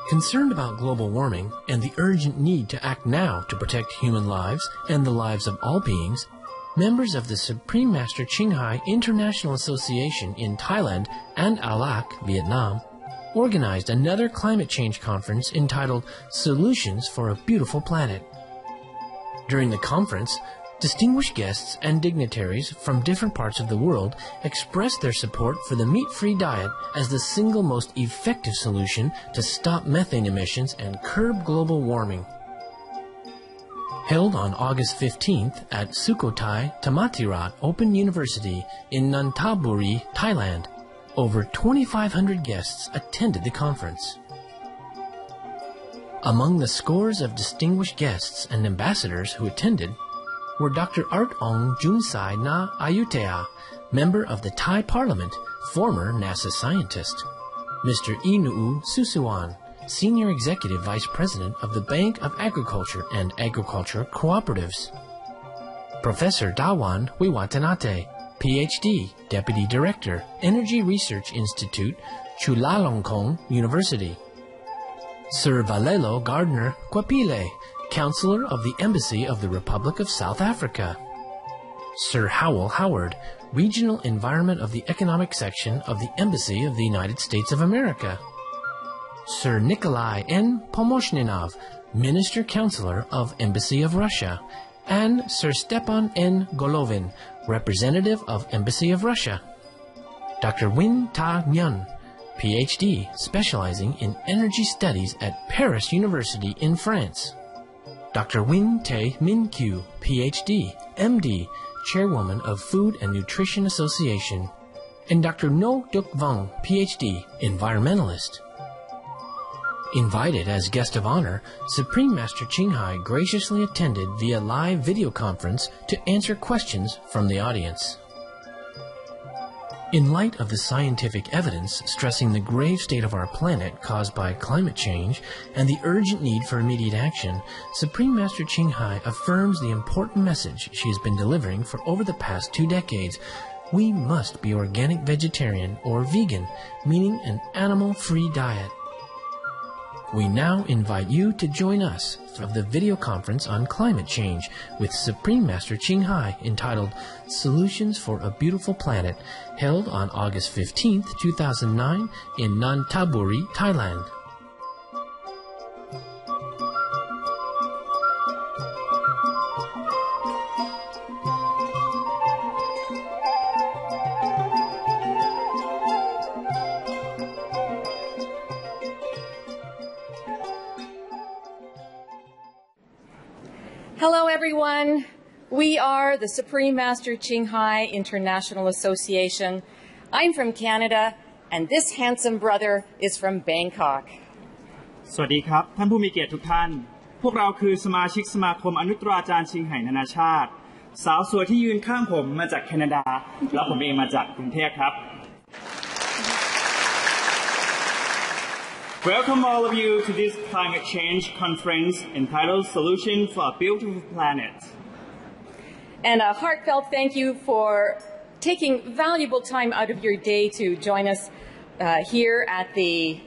Concerned about global warming and the urgent need to act now to protect human lives and the lives of all beings, members of the Supreme Master Chinghai International Association in Thailand and Alac, Vietnam, organized another climate change conference entitled Solutions for a Beautiful Planet. During the conference, distinguished guests and dignitaries from different parts of the world expressed their support for the meat-free diet as the single most effective solution to stop methane emissions and curb global warming. Held on August 15th at Sukhothai Thammathirat Open University in Nonthaburi, Thailand, over 2,500 guests attended the conference. Among the scores of distinguished guests and ambassadors who attended were Dr. Art Ong Junsai Na Ayutthaya, member of the Thai Parliament, former NASA scientist, Mr. Inuu Susuwan, Senior Executive Vice President of the Bank of Agriculture and Agriculture Cooperatives, Professor Dawan Wiwatanate, Ph.D., Deputy Director, Energy Research Institute, Chulalongkorn University, Sir Valelo Gardner Kwapile, Counselor of the Embassy of the Republic of South Africa, Sir Howell Howard, Regional Environment of the Economic Section of the Embassy of the United States of America, Sir Nikolai N. Pomoshninov, Minister Counselor of Embassy of Russia, and Sir Stepan N. Golovin, Representative of Embassy of Russia. Dr. Win Ta Nguyen, Ph.D., specializing in energy studies at Paris University in France. Dr. Win Tae Min Kyu, Ph.D., M.D., Chairwoman of Food and Nutrition Association, and Dr. No Duk Vong, Ph.D., Environmentalist. Invited as guest of honor, Supreme Master Chinghai graciously attended via live video conference to answer questions from the audience. In light of the scientific evidence stressing the grave state of our planet caused by climate change and the urgent need for immediate action, Supreme Master Chinghai affirms the important message she has been delivering for over the past 2 decades. We must be organic vegetarian or vegan, meaning an animal-free diet. We now invite you to join us for the video conference on climate change with Supreme Master Chinghai entitled Solutions for a Beautiful Planet, held on August 15, 2009 in Nonthaburi, Thailand. Hello, everyone. We are the Supreme Master Chinghai International Association. I'm from Canada, and this handsome brother is from Bangkok. สวัสดีครับท่านผู้มีเกียรติทุกท่านพวกเราคือสมาชิกสมาคมอนุตราจารย์ชิงไห่นานาชาติสาวสวยที่ยืนข้างผมมาจากแคนาดาและผมเองมาจากกรุงเทพครับ Welcome all of you to this climate change conference entitled Solution for a Beautiful Planet. And a heartfelt thank you for taking valuable time out of your day to join us here at the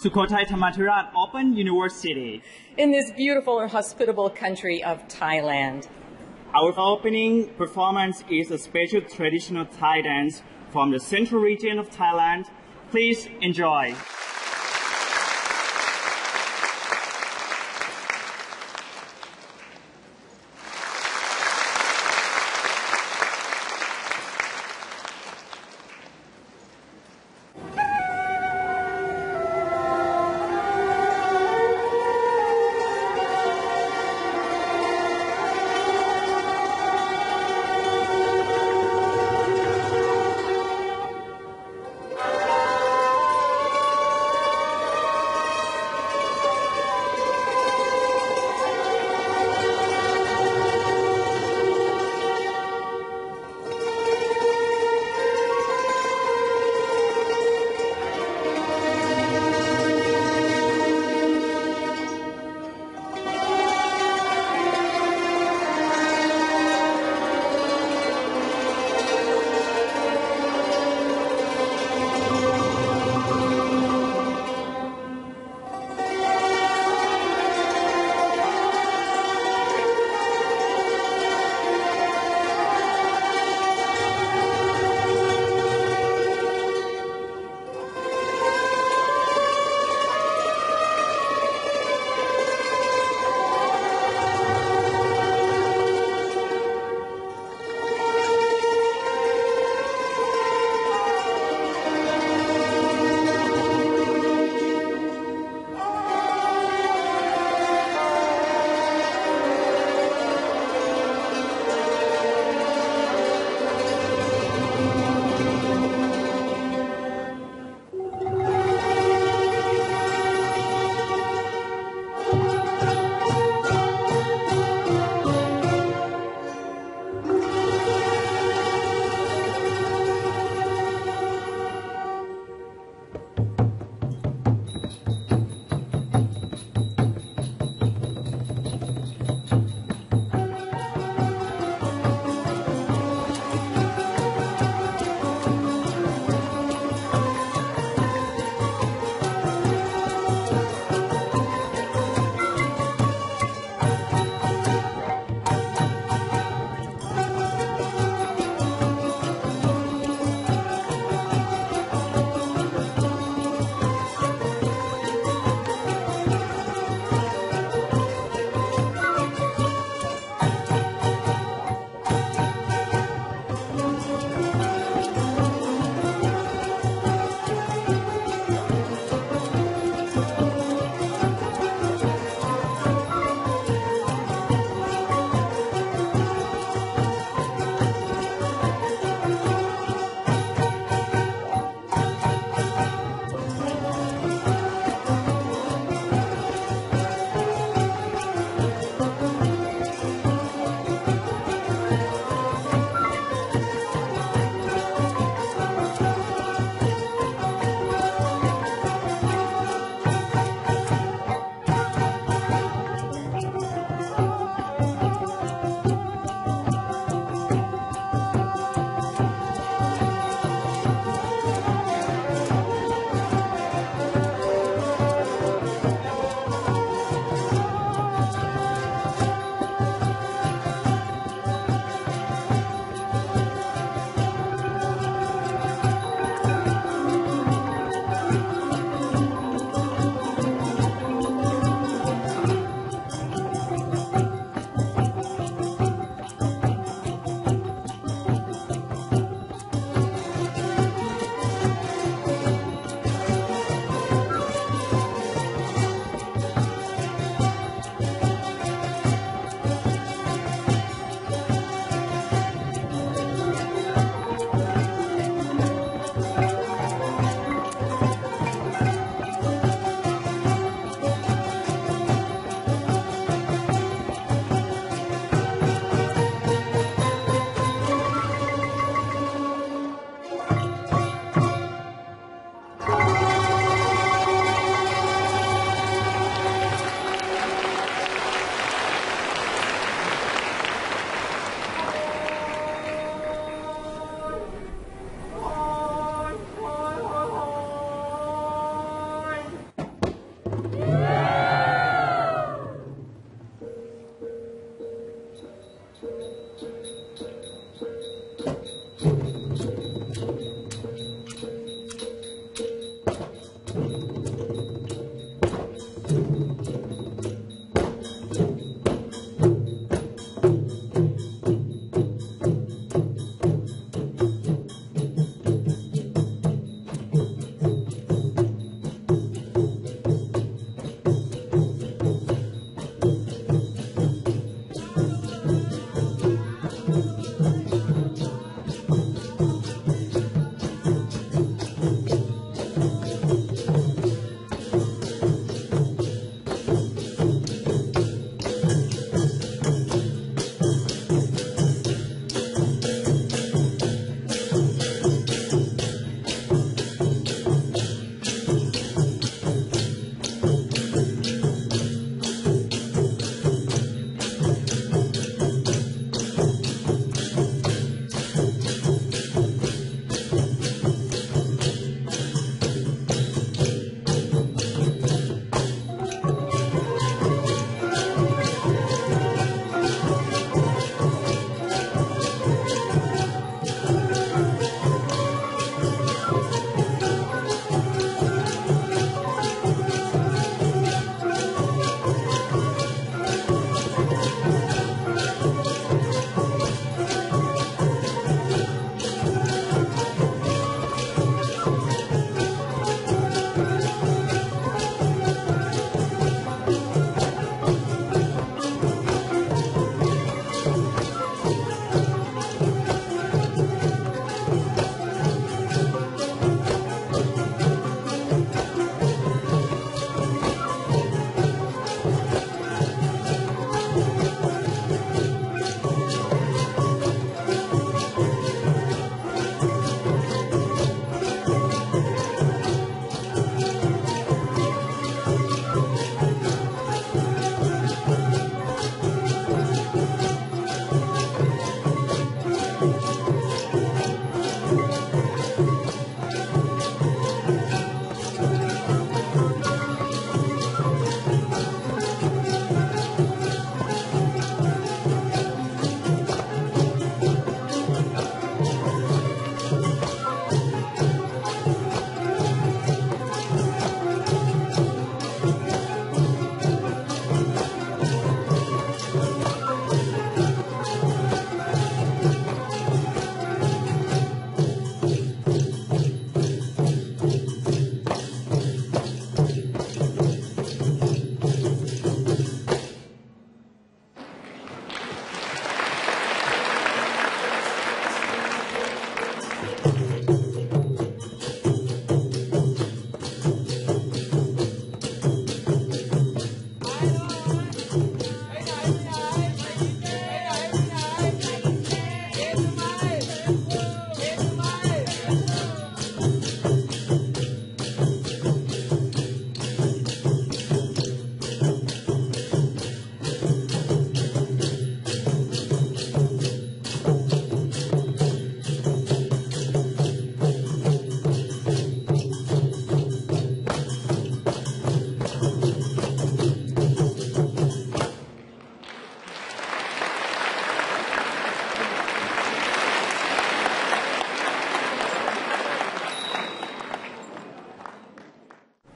Sukhothai Thammathirat Open University in this beautiful and hospitable country of Thailand. Our opening performance is a special traditional Thai dance from the central region of Thailand. Please enjoy.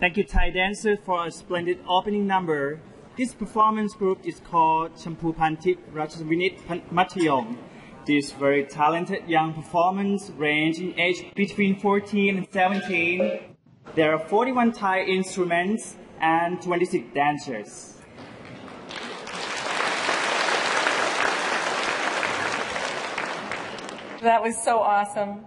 Thank you, Thai dancers, for a splendid opening number. This performance group is called Champu Pantip Rachasvinit Matayong. This very talented young performers range in age between 14 and 17. There are 41 Thai instruments and 26 dancers. That was so awesome.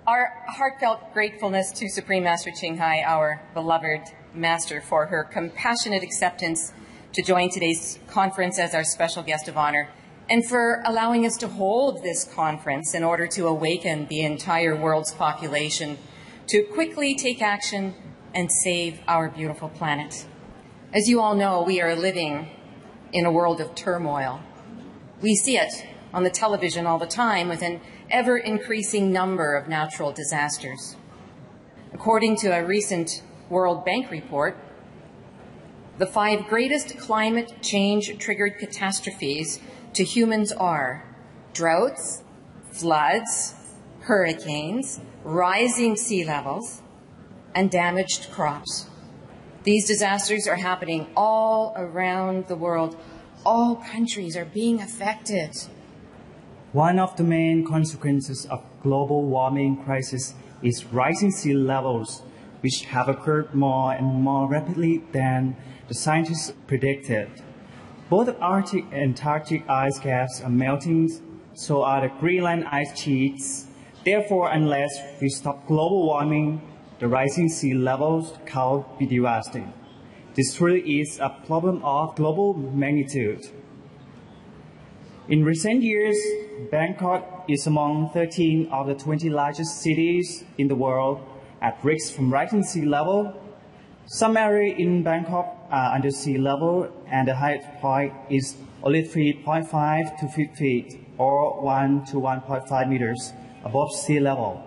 Our heartfelt gratefulness to Supreme Master Chinghai, our beloved master, for her compassionate acceptance to join today's conference as our special guest of honor, and for allowing us to hold this conference in order to awaken the entire world's population to quickly take action and save our beautiful planet. As you all know, we are living in a world of turmoil. We see it on the television all the time with an ever-increasing number of natural disasters. According to a recent World Bank report, the 5 greatest climate change-triggered catastrophes to humans are droughts, floods, hurricanes, rising sea levels, and damaged crops. These disasters are happening all around the world. All countries are being affected. One of the main consequences of global warming crisis is rising sea levels, which have occurred more and more rapidly than the scientists predicted. Both the Arctic and Antarctic ice caps are melting, so are the Greenland ice sheets. Therefore, unless we stop global warming, the rising sea levels can be devastating. This really is a problem of global magnitude. In recent years, Bangkok is among 13 of the 20 largest cities in the world at risk from rising sea level. Some areas in Bangkok are under sea level, and the highest point is only 3.5 to 5 feet, or 1 to 1.5 meters above sea level.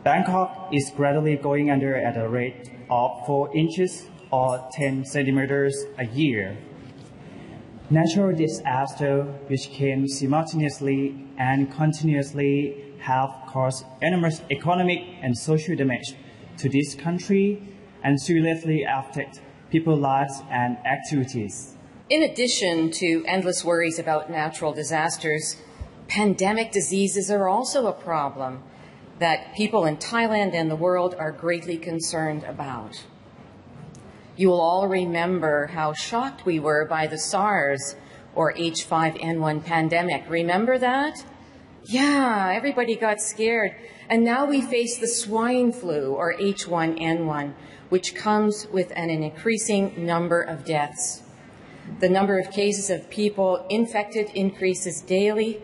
Bangkok is gradually going under at a rate of 4 inches or 10 centimeters a year. Natural disasters, which came simultaneously and continuously, have caused enormous economic and social damage to this country and seriously affect people's lives and activities. In addition to endless worries about natural disasters, pandemic diseases are also a problem that people in Thailand and the world are greatly concerned about. You will all remember how shocked we were by the SARS or H5N1 pandemic. Remember that? Yeah, everybody got scared. And now we face the swine flu or H1N1, which comes with an increasing number of deaths. The number of cases of people infected increases daily,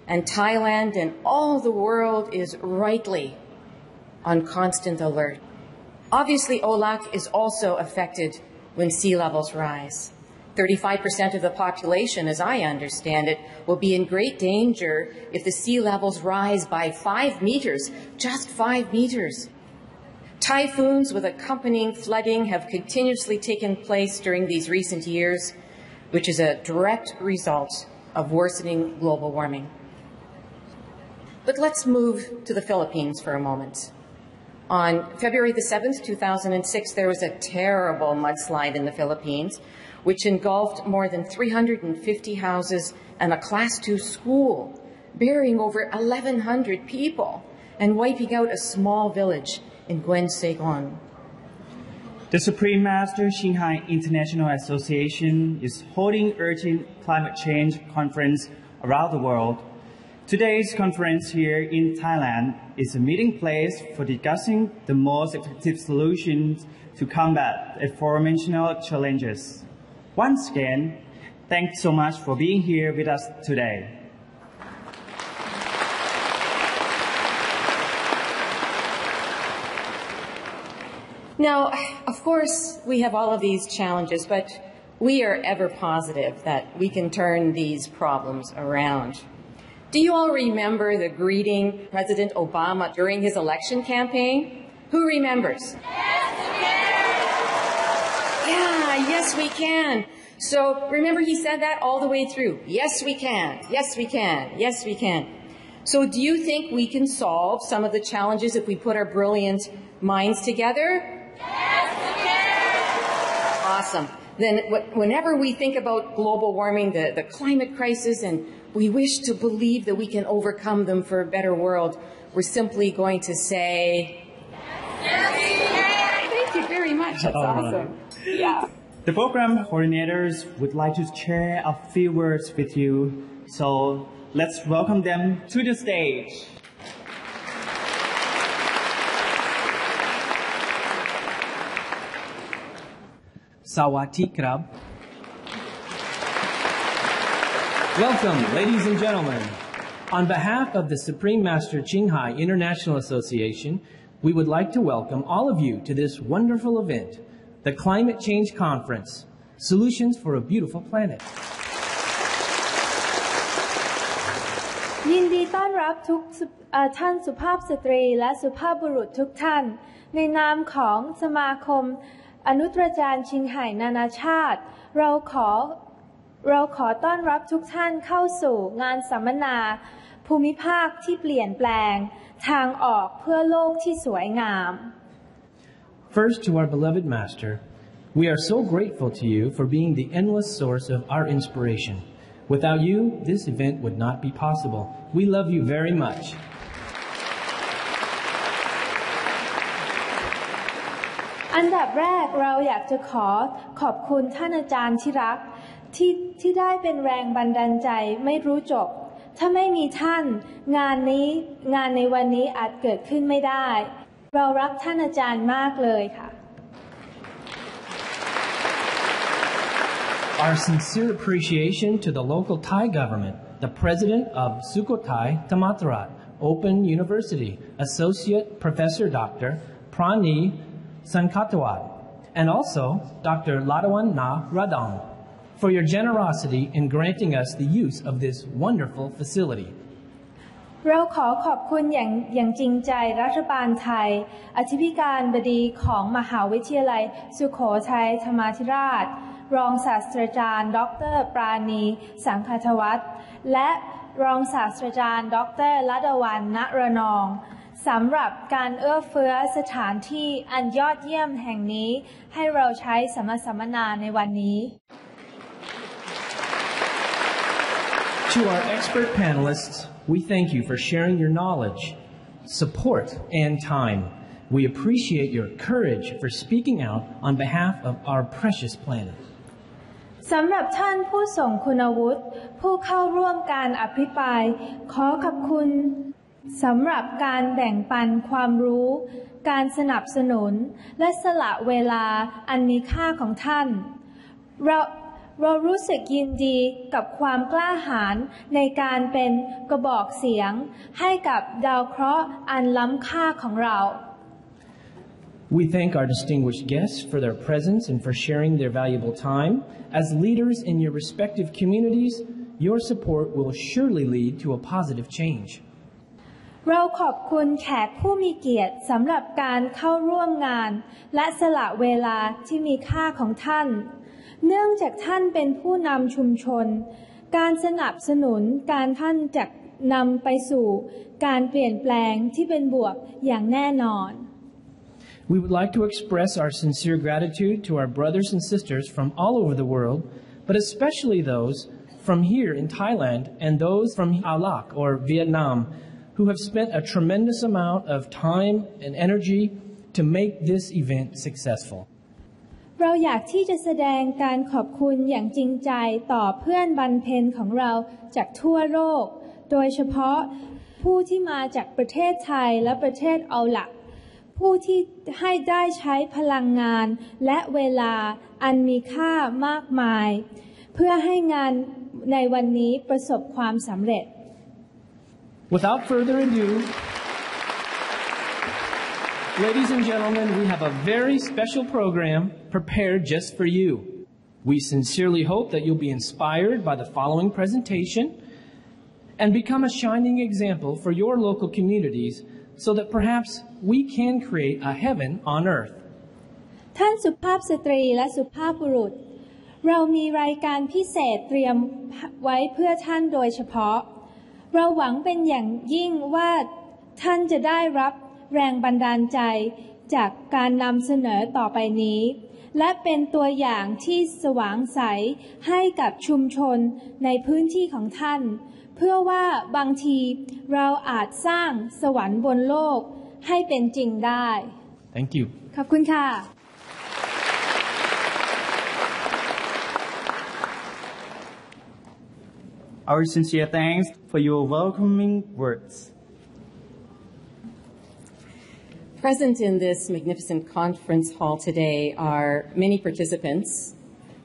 and Thailand and all the world is rightly on constant alert. Obviously, Aulacese is also affected when sea levels rise. 35% of the population, as I understand it, will be in great danger if the sea levels rise by 5 meters, just 5 meters. Typhoons with accompanying flooding have continuously taken place during these recent years, which is a direct result of worsening global warming. But let's move to the Philippines for a moment. On February the 7th, 2006, there was a terrible mudslide in the Philippines, which engulfed more than 350 houses and a Class 2 school, burying over 1,100 people and wiping out a small village in Guen Saigon. The Supreme Master Chinghai International Association is holding urgent climate change conference around the world. Today's conference here in Thailand is a meeting place for discussing the most effective solutions to combat the aforementioned challenges. Once again, thanks so much for being here with us today. Now, of course, we have all of these challenges, but we are ever positive that we can turn these problems around. Do you all remember the greeting President Obama during his election campaign? Who remembers? Yes, we can. So remember, he said that all the way through. Yes, we can. Yes, we can. Yes, we can. So do you think we can solve some of the challenges if we put our brilliant minds together? Yes, awesome. Then whenever we think about global warming, the climate crisis, and we wish to believe that we can overcome them for a better world, we're simply going to say, thank you very much. That's awesome. Yeah. The program coordinators would like to share a few words with you, so let's welcome them to the stage. Sawati krab. Welcome, ladies and gentlemen. On behalf of the Supreme Master Chinghai International Association, we would like to welcome all of you to this wonderful event, the Climate Change Conference, Solutions for a Beautiful Planet. ยินดีต้อนรับทุกท่านสุภาพสตรีและสุภาพบุรุษทุกท่านในนามของสมาคมอนุตราจารย์ชิงไห่นานาชาติเราขอต้อนรับทุกท่านเข้าสู่งานสัมมนาภูมิภาคที่เปลี่ยนแปลงทางออกเพื่อโลกที่สวยงาม First, to our beloved Master, we are so grateful to you for being the endless source of our inspiration. Without you, this event would not be possible. We love you very much. อันดับแรกเราอยากจะขอบคุณท่านอาจารย์ที่รักที่ได้เป็นแรงบันดาลใจไม่รู้จบถ้าไม่มีท่านงานในวันนี้อาจเกิดขึ้นไม่ได้เรารักท่านอาจารย์มากเลยค่ะ Our sincere appreciation to the local Thai government, the president of Sukhothai Thammatharat Open University, Associate Professor Dr. Prani Sankatawat, and also Dr. Ladawan Na Radong, for your generosity in granting us the use of this wonderful facility. เราขอบคุณอย่างจริงใจรัฐบาลไทยอธิการบดีของมหาวิทยาลัยสุโขทัยธรรมาธิราชรองศาสตราจารย์ดร.ปราณีสังคทวัฒน์และรองศาสตราจารย์ดร.ลดวรรณ ณ ระนองสำหรับการเอื้อเฟื้อสถานที่อันยอดเยี่ยมแห่งนี้ให้เราใช้สัมมนาในวันนี้ To our expert panelists, we thank you for sharing your knowledge, support, and time. We appreciate your courage for speaking out on behalf of our precious planet. สำหรับท่านผู้ทรงคุณวุฒิผู้เข้าร่วมการอภิปรายขอขอบคุณสำหรับการแบ่งปันความรู้การสนับสนุนและสละเวลาอันมีค่าของท่านเรารู้สึกยินดีกับความกล้าหาญในการเป็นกระบอกเสียงให้กับดาวเคราะห์อันล้ำค่าของเรา We thank our distinguished guests for their presence and for sharing their valuable time. As leaders in your respective communities, your support will surely lead to a positive change. เราขอบคุณแขกผู้มีเกียรติสำหรับการเข้าร่วมงานและสละเวลาที่มีค่าของท่านเนื่องจากท่านเป็นผู้นำชุมชนการสนับสนุนการท่านจะนำไปสู่การเปลี่ยนแปลงที่เป็นบวกอย่างแน่นอน We would like to express our sincere gratitude to our brothers and sisters from all over the world, but especially those from here in Thailand and those from Aulacese or Vietnam who have spent a tremendous amount of time and energy to make this event successful. เราอยากที่จะแสดงการขอบคุณอย่างจริงใจต่อเพื่อนบรรเพนของเราจากทั่วโลกโดยเฉพาะผู้ที่มาจากประเทศไทยและประเทศเอาละผู้ที่ให้ได้ใช้พลังงานและเวลาอันมีค่ามากมายเพื่อให้งานในวันนี้ประสบความสำเร็จ Without further ado, ladies and gentlemen, we have a very special program prepared just for you. We sincerely hope that you'll be inspired by the following presentation and become a shining example for your local communities so that perhaps we can create a heaven on earth. ท่านสุภาพสตรีและสุภาพบุรุษเรามีรายการพิเศษเตรียมไว้เพื่อท่านโดยเฉพาะเราหวังเป็นอย่างยิ่งว่าท่านจะได้รับแรงบันดาลใจจากการนำเสนอต่อไปนี้ และเป็นตัวอย่างที่สว่างใสให้กับชุมชนในพื้นที่ของท่านเพื่อว่าบางทีเราอาจสร้างสวรรค์บนโลกให้เป็นจริงได้ Thank you. ขอบคุณค่ะ Our sincere thanks for your welcoming words. Present in this magnificent conference hall today are many participants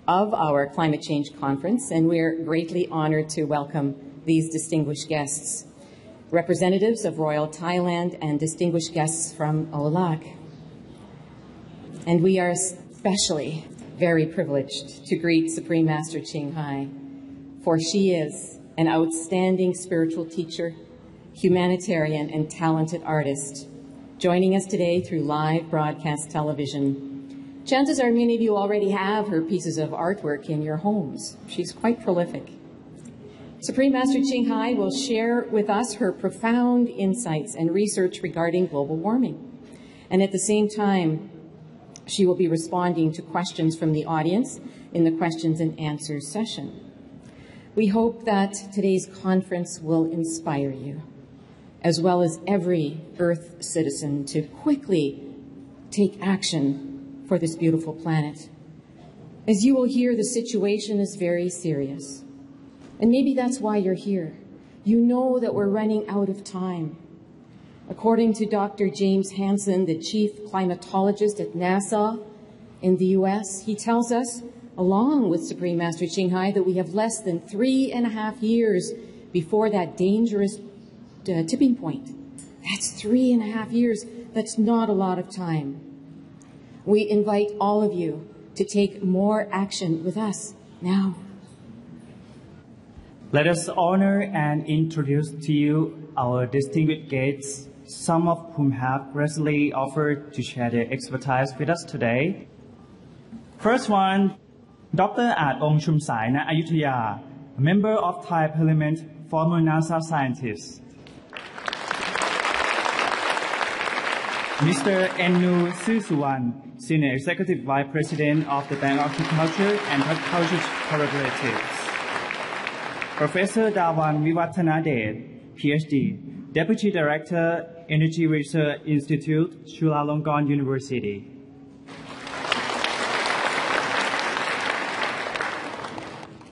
of our climate change conference, and we're greatly honored to welcome these distinguished guests, representatives of Royal Thailand and distinguished guests from Aulac. And we are especially very privileged to greet Supreme Master Chinghai, for she is an outstanding spiritual teacher, humanitarian, and talented artist, joining us today through live broadcast television. Chances are many of you already have her pieces of artwork in your homes. She's quite prolific. Supreme Master Chinghai will share with us her profound insights and research regarding global warming. And at the same time, she will be responding to questions from the audience in the questions and answers session. We hope that today's conference will inspire you, as well as every Earth citizen, to quickly take action for this beautiful planet. As you will hear, the situation is very serious. And maybe that's why you're here. You know that we're running out of time. According to Dr. James Hansen, the chief climatologist at NASA in the U.S., he tells us, along with Supreme Master Chinghai, that we have less than 3.5 years before that dangerous tipping point. That's 3.5 years. That's not a lot of time. We invite all of you to take more action with us now. Let us honor and introduce to you our distinguished guests, some of whom have graciously offered to share their expertise with us today. First one, Dr. Art Ong Chumsai Na Ayutthaya, a member of Thai Parliament, former NASA scientist. Mr. Ennu Susuwan, Senior Executive Vice President of the Bank of Agriculture and Horticulture Cooperatives. Professor Dawan Viwattanadet, PhD, Deputy Director, Energy Research Institute, Chulalongkorn University.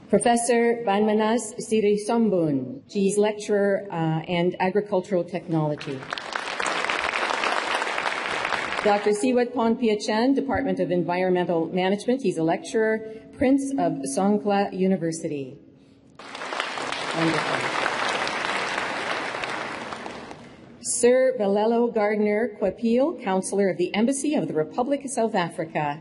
Professor Banmanas Sirisombun, she's lecturer and agricultural technology. Dr. Siwat Ponpiachan, Department of Environmental Management, he's a lecturer, Prince of Songkhla University. Wonderful. Sir Balelo Gardner Kwapil, Counselor of the Embassy of the Republic of South Africa.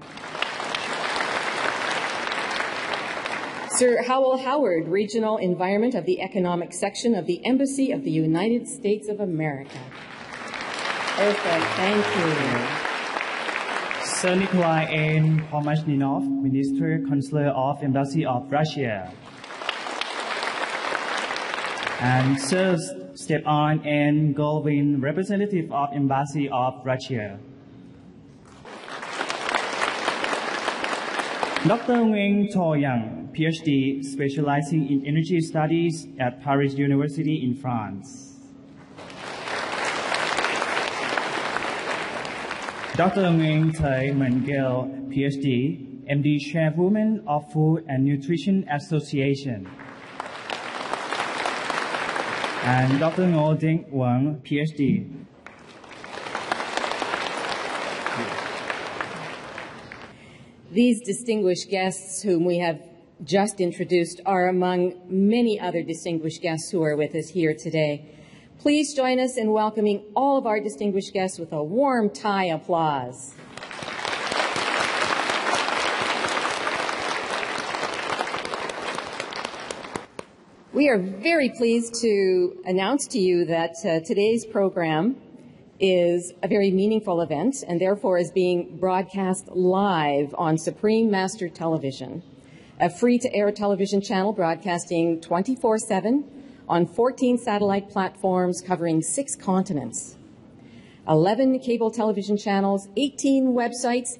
Sir Howell Howard, Regional Environment of the Economic Section of the Embassy of the United States of America. Perfect, thank you. Sir Nikolai N. Pomashninov, Minister, Consular of Embassy of Russia. And Sir Stepan N. Golvin, Representative of Embassy of Russia. Dr. Nguyen Cho Yang, PhD, specializing in energy studies at Paris University in France. Dr. Nguyen Thầy Mengel, PhD, MD, Chairwoman of Food and Nutrition Association. And Dr. Ngo Ding Wang, PhD. These distinguished guests whom we have just introduced are among many other distinguished guests who are with us here today. Please join us in welcoming all of our distinguished guests with a warm Thai applause. We are very pleased to announce to you that today's program is a very meaningful event and therefore is being broadcast live on Supreme Master Television, a free-to-air television channel broadcasting 24/7 on 14 satellite platforms covering 6 continents, 11 cable television channels, 18 websites,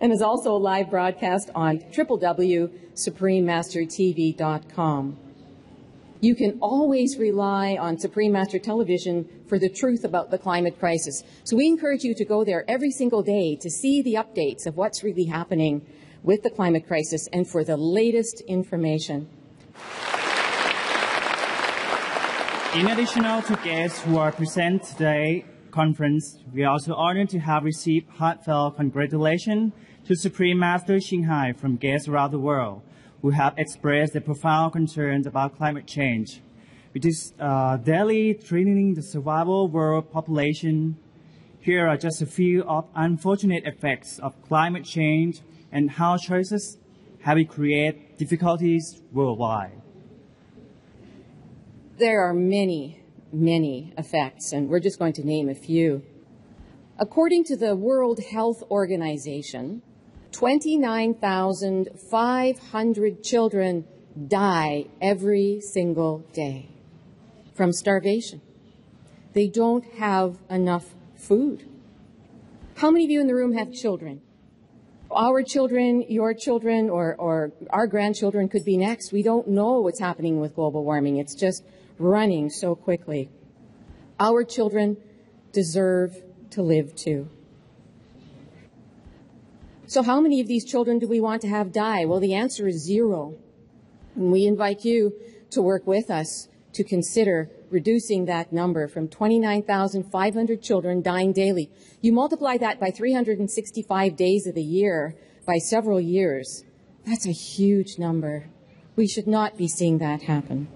and is also a live broadcast on www.suprememastertv.com. You can always rely on Supreme Master Television for the truth about the climate crisis. So we encourage you to go there every single day to see the updates of what's really happening with the climate crisis and for the latest information. In addition to guests who are present today conference, we are also honored to have received heartfelt congratulations to Supreme Master Chinghai from guests around the world who have expressed their profound concerns about climate change, which is daily threatening the survival world population. Here are just a few of unfortunate effects of climate change and how choices have created difficulties worldwide. There are many, many effects, and we're just going to name a few. According to the World Health Organization, 29,500 children die every single day from starvation. They don't have enough food. How many of you in the room have children? Our children, your children, or our grandchildren could be next. We don't know what's happening with global warming. It's just running so quickly. Our children deserve to live too. So how many of these children do we want to have die? Well, the answer is 0. And we invite you to work with us to consider reducing that number from 29,500 children dying daily. You multiply that by 365 days of the year, by several years. That's a huge number. We should not be seeing that happen.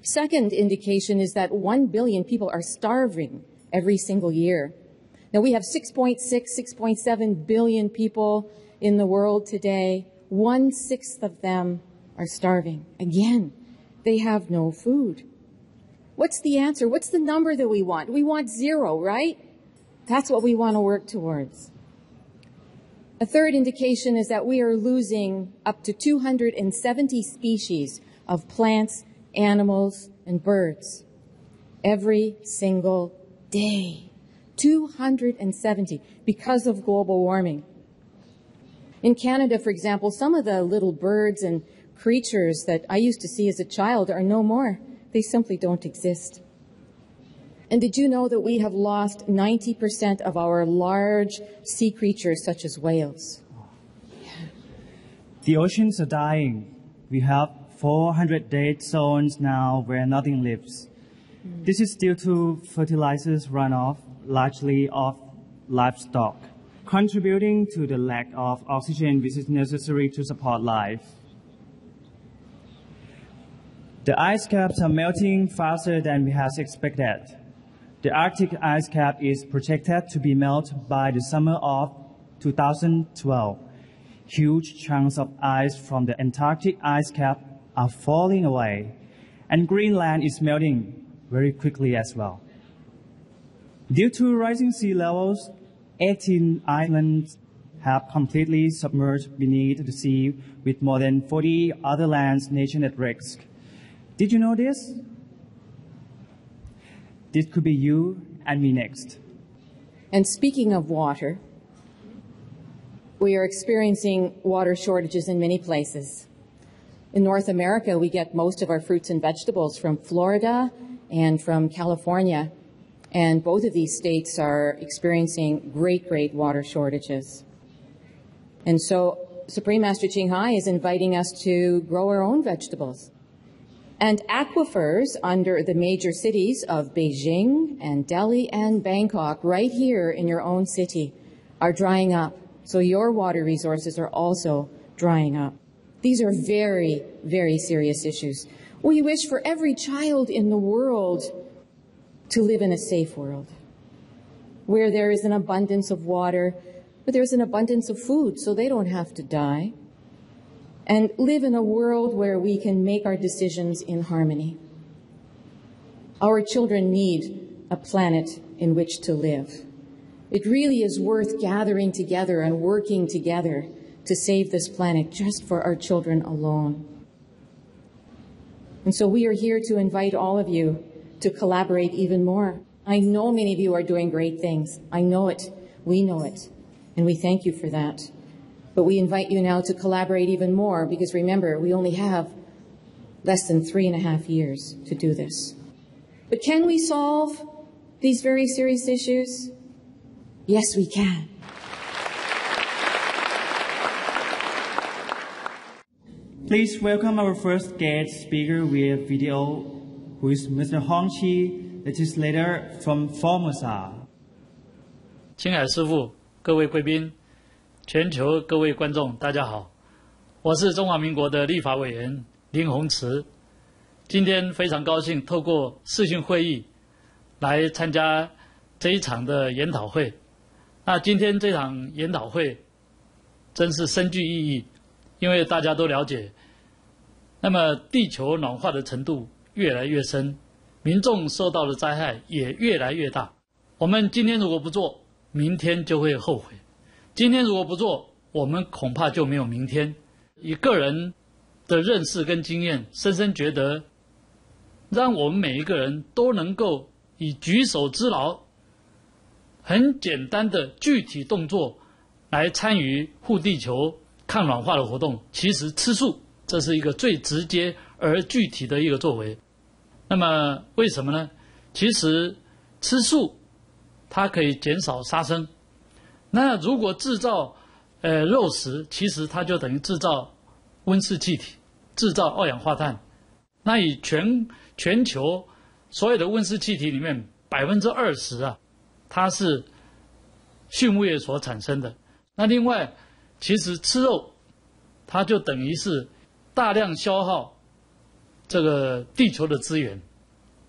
Second indication is that 1 billion people are starving every single year. Now, we have 6.7 billion people in the world today. 1/6 of them are starving. Again, they have no food. What's the answer? What's the number that we want? We want 0, right? That's what we want to work towards. A third indication is that we are losing up to 270 species of plants, animals, and birds every single day. 270 because of global warming. In Canada, for example, some of the little birds and creatures that I used to see as a child are no more. They simply don't exist. And did you know that we have lost 90% of our large sea creatures such as whales? The oceans are dying. We have 400 dead zones now where nothing lives. This is due to fertilizers runoff, largely of livestock, contributing to the lack of oxygen which is necessary to support life. The ice caps are melting faster than we had expected. The Arctic ice cap is projected to be melted by the summer of 2012. Huge chunks of ice from the Antarctic ice cap are falling away, and Greenland is melting very quickly as well. Due to rising sea levels, 18 islands have completely submerged beneath the sea, with more than 40 other land nations at risk. Did you know this? This could be you and me next. And speaking of water, we are experiencing water shortages in many places. In North America, we get most of our fruits and vegetables from Florida and from California. And both of these states are experiencing great water shortages. And so Supreme Master Chinghai is inviting us to grow our own vegetables. And aquifers under the major cities of Beijing and Delhi and Bangkok, right here in your own city, are drying up. So your water resources are also drying up. These are very, very serious issues. We wish for every child in the world to live in a safe world, where there is an abundance of water, but there's an abundance of food, so they don't have to die, and live in a world where we can make our decisions in harmony. Our children need a planet in which to live. It really is worth gathering together and working together to save this planet just for our children alone. And so we are here to invite all of you to collaborate even more. I know many of you are doing great things. I know it. We know it. and we thank you for that. But we invite you now to collaborate even more, because remember, we only have less than 3.5 years to do this. But can we solve these very serious issues? Yes, we can. Please welcome our first guest speaker via video, who is Mr. Hong Chi, legislator from Formosa. 青海师傅，各位贵宾，全球各位观众，大家好，我是中华民国的立法委员林宏慈。今天非常高兴透过视讯会议来参加这一场的研讨会。那今天这场研讨会真是深具意义，因为大家都了解，那么地球暖化的程度越来越深，民众受到的灾害也越来越大。我们今天如果不做，明天就会后悔；今天如果不做，我们恐怕就没有明天。以个人的认识跟经验，深深觉得，让我们每一个人都能够以举手之劳，很简单的具体动作来参与护地球、抗暖化的活动。其实吃素，这是一个最直接而具体的一个作为。那么为什么呢？其实吃素它可以减少杀生。那如果制造肉食，其实它就等于制造温室气体，制造二氧化碳。那以全球所有的温室气体里面20%啊，它是畜牧业所产生的。那另外，其实吃肉，它就等于是大量消耗这个地球的资源。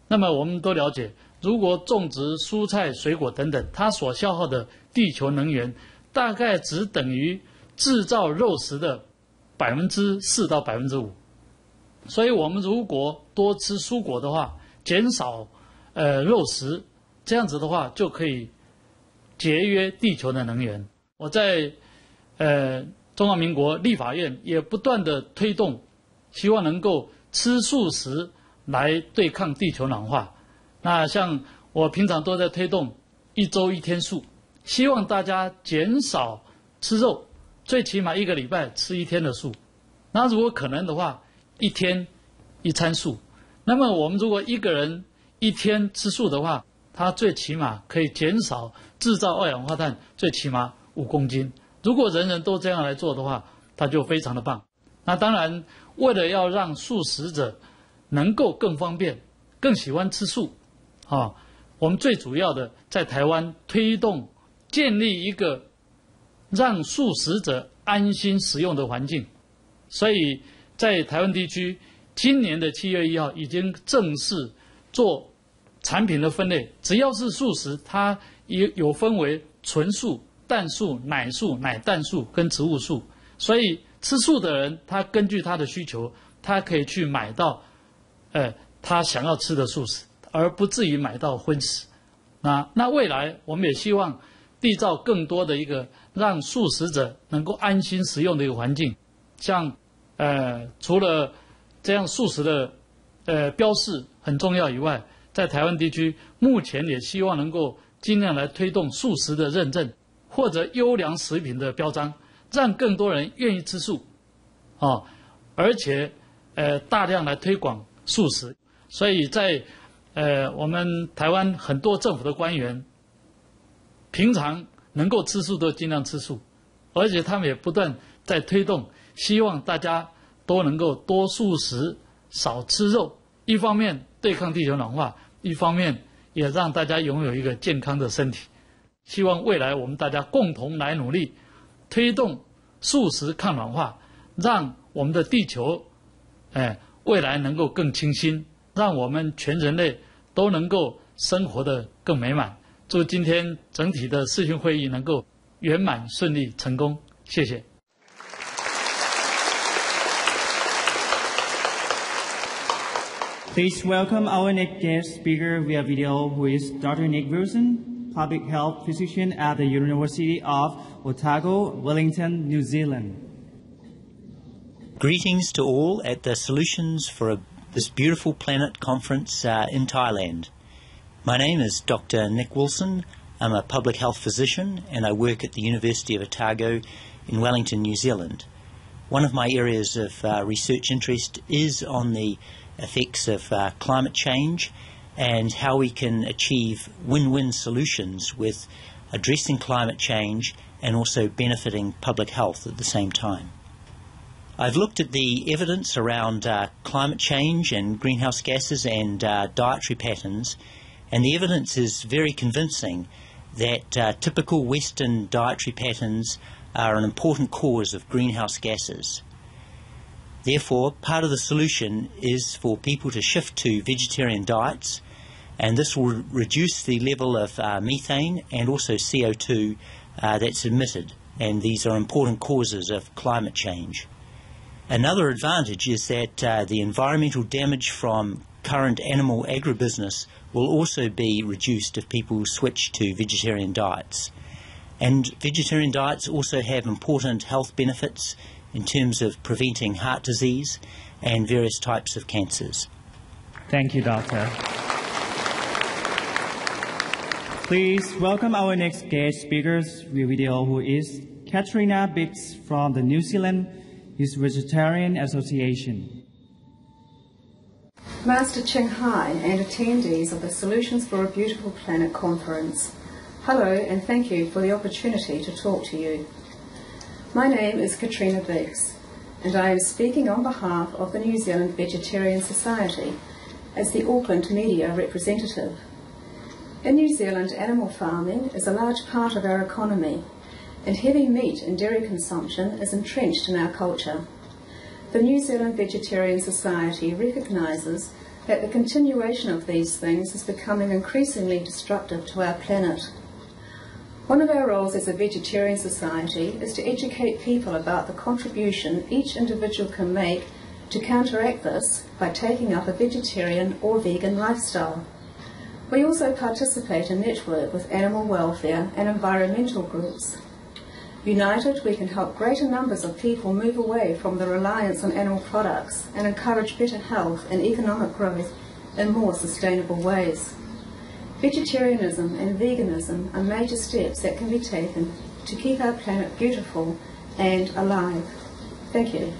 那么我们都了解，如果种植蔬菜、水果等等，它所消耗的地球能源大概只等于制造肉食的4%到5%。所以我们如果多吃蔬果的话，减少肉食，这样子的话就可以节约地球的能源。我在中华民国立法院也不断的推动，希望能够吃素食来对抗地球暖化。那像我平常都在推动1周1天素，希望大家减少吃肉，最起码1个礼拜吃1天的素。那如果可能的话，1天1餐素。那么我们如果一个人1天吃素的话，他最起码可以减少制造二氧化碳最起码5公斤。如果人人都这样来做的话，它就非常的棒。那当然，为了要让素食者能够更方便、更喜欢吃素，我们最主要的在台湾推动建立一个让素食者安心食用的环境。所以在台湾地区，今年的7月1号已经正式做产品的分类，只要是素食，它也有分为纯素、蛋素、奶素、奶蛋素跟植物素。所以吃素的人，他根据他的需求，他可以去买到他想要吃的素食，而不至于买到荤食。那未来我们也希望缔造更多的一个让素食者能够安心食用的一个环境。像除了这样素食的标示很重要以外，在台湾地区目前也希望能够尽量来推动素食的认证或者优良食品的标章，让更多人愿意吃素，而且大量来推广素食。所以在我们台湾很多政府的官员，平常能够吃素都尽量吃素，而且他们也不断在推动，希望大家都能够多素食、少吃肉。一方面对抗地球暖化，一方面也让大家拥有一个健康的身体。希望未来我们大家共同来努力，推动素食抗暖化，让我们的地球未来能够更清新，让我们全人类都能够生活得更美满。祝今天整体的视讯会议能够圆满顺利成功，谢谢。Please welcome our next guest speaker via video, who is Dr. Nick Wilson, public health physician at the University of Otago, Wellington, New Zealand. Greetings to all at the Solutions for this Beautiful Planet conference in Thailand. My name is Dr. Nick Wilson, I'm a public health physician and I work at the University of Otago in Wellington, New Zealand. One of my areas of research interest is on the effects of climate change and how we can achieve win-win solutions with addressing climate change and also benefiting public health at the same time. I've looked at the evidence around climate change and greenhouse gases and dietary patterns, and the evidence is very convincing that typical Western dietary patterns are an important cause of greenhouse gases. Therefore, part of the solution is for people to shift to vegetarian diets, and this will reduce the level of methane and also CO2 that's emitted, and these are important causes of climate change. Another advantage is that the environmental damage from current animal agribusiness will also be reduced if people switch to vegetarian diets. And vegetarian diets also have important health benefits in terms of preventing heart disease and various types of cancers. Thank you, Doctor. Please welcome our next guest speakers video, who is Katrina Biggs from the New Zealand Youth Vegetarian Association. Master Chinghai and attendees of the Solutions for a Beautiful Planet conference. Hello and thank you for the opportunity to talk to you. My name is Katrina Biggs and I am speaking on behalf of the New Zealand Vegetarian Society as the Auckland media representative. In New Zealand, animal farming is a large part of our economy, and heavy meat and dairy consumption is entrenched in our culture. The New Zealand Vegetarian Society recognises that the continuation of these things is becoming increasingly destructive to our planet. One of our roles as a vegetarian society is to educate people about the contribution each individual can make to counteract this by taking up a vegetarian or vegan lifestyle. We also participate and network with animal welfare and environmental groups. United, we can help greater numbers of people move away from the reliance on animal products and encourage better health and economic growth in more sustainable ways. Vegetarianism and veganism are major steps that can be taken to keep our planet beautiful and alive. Thank you.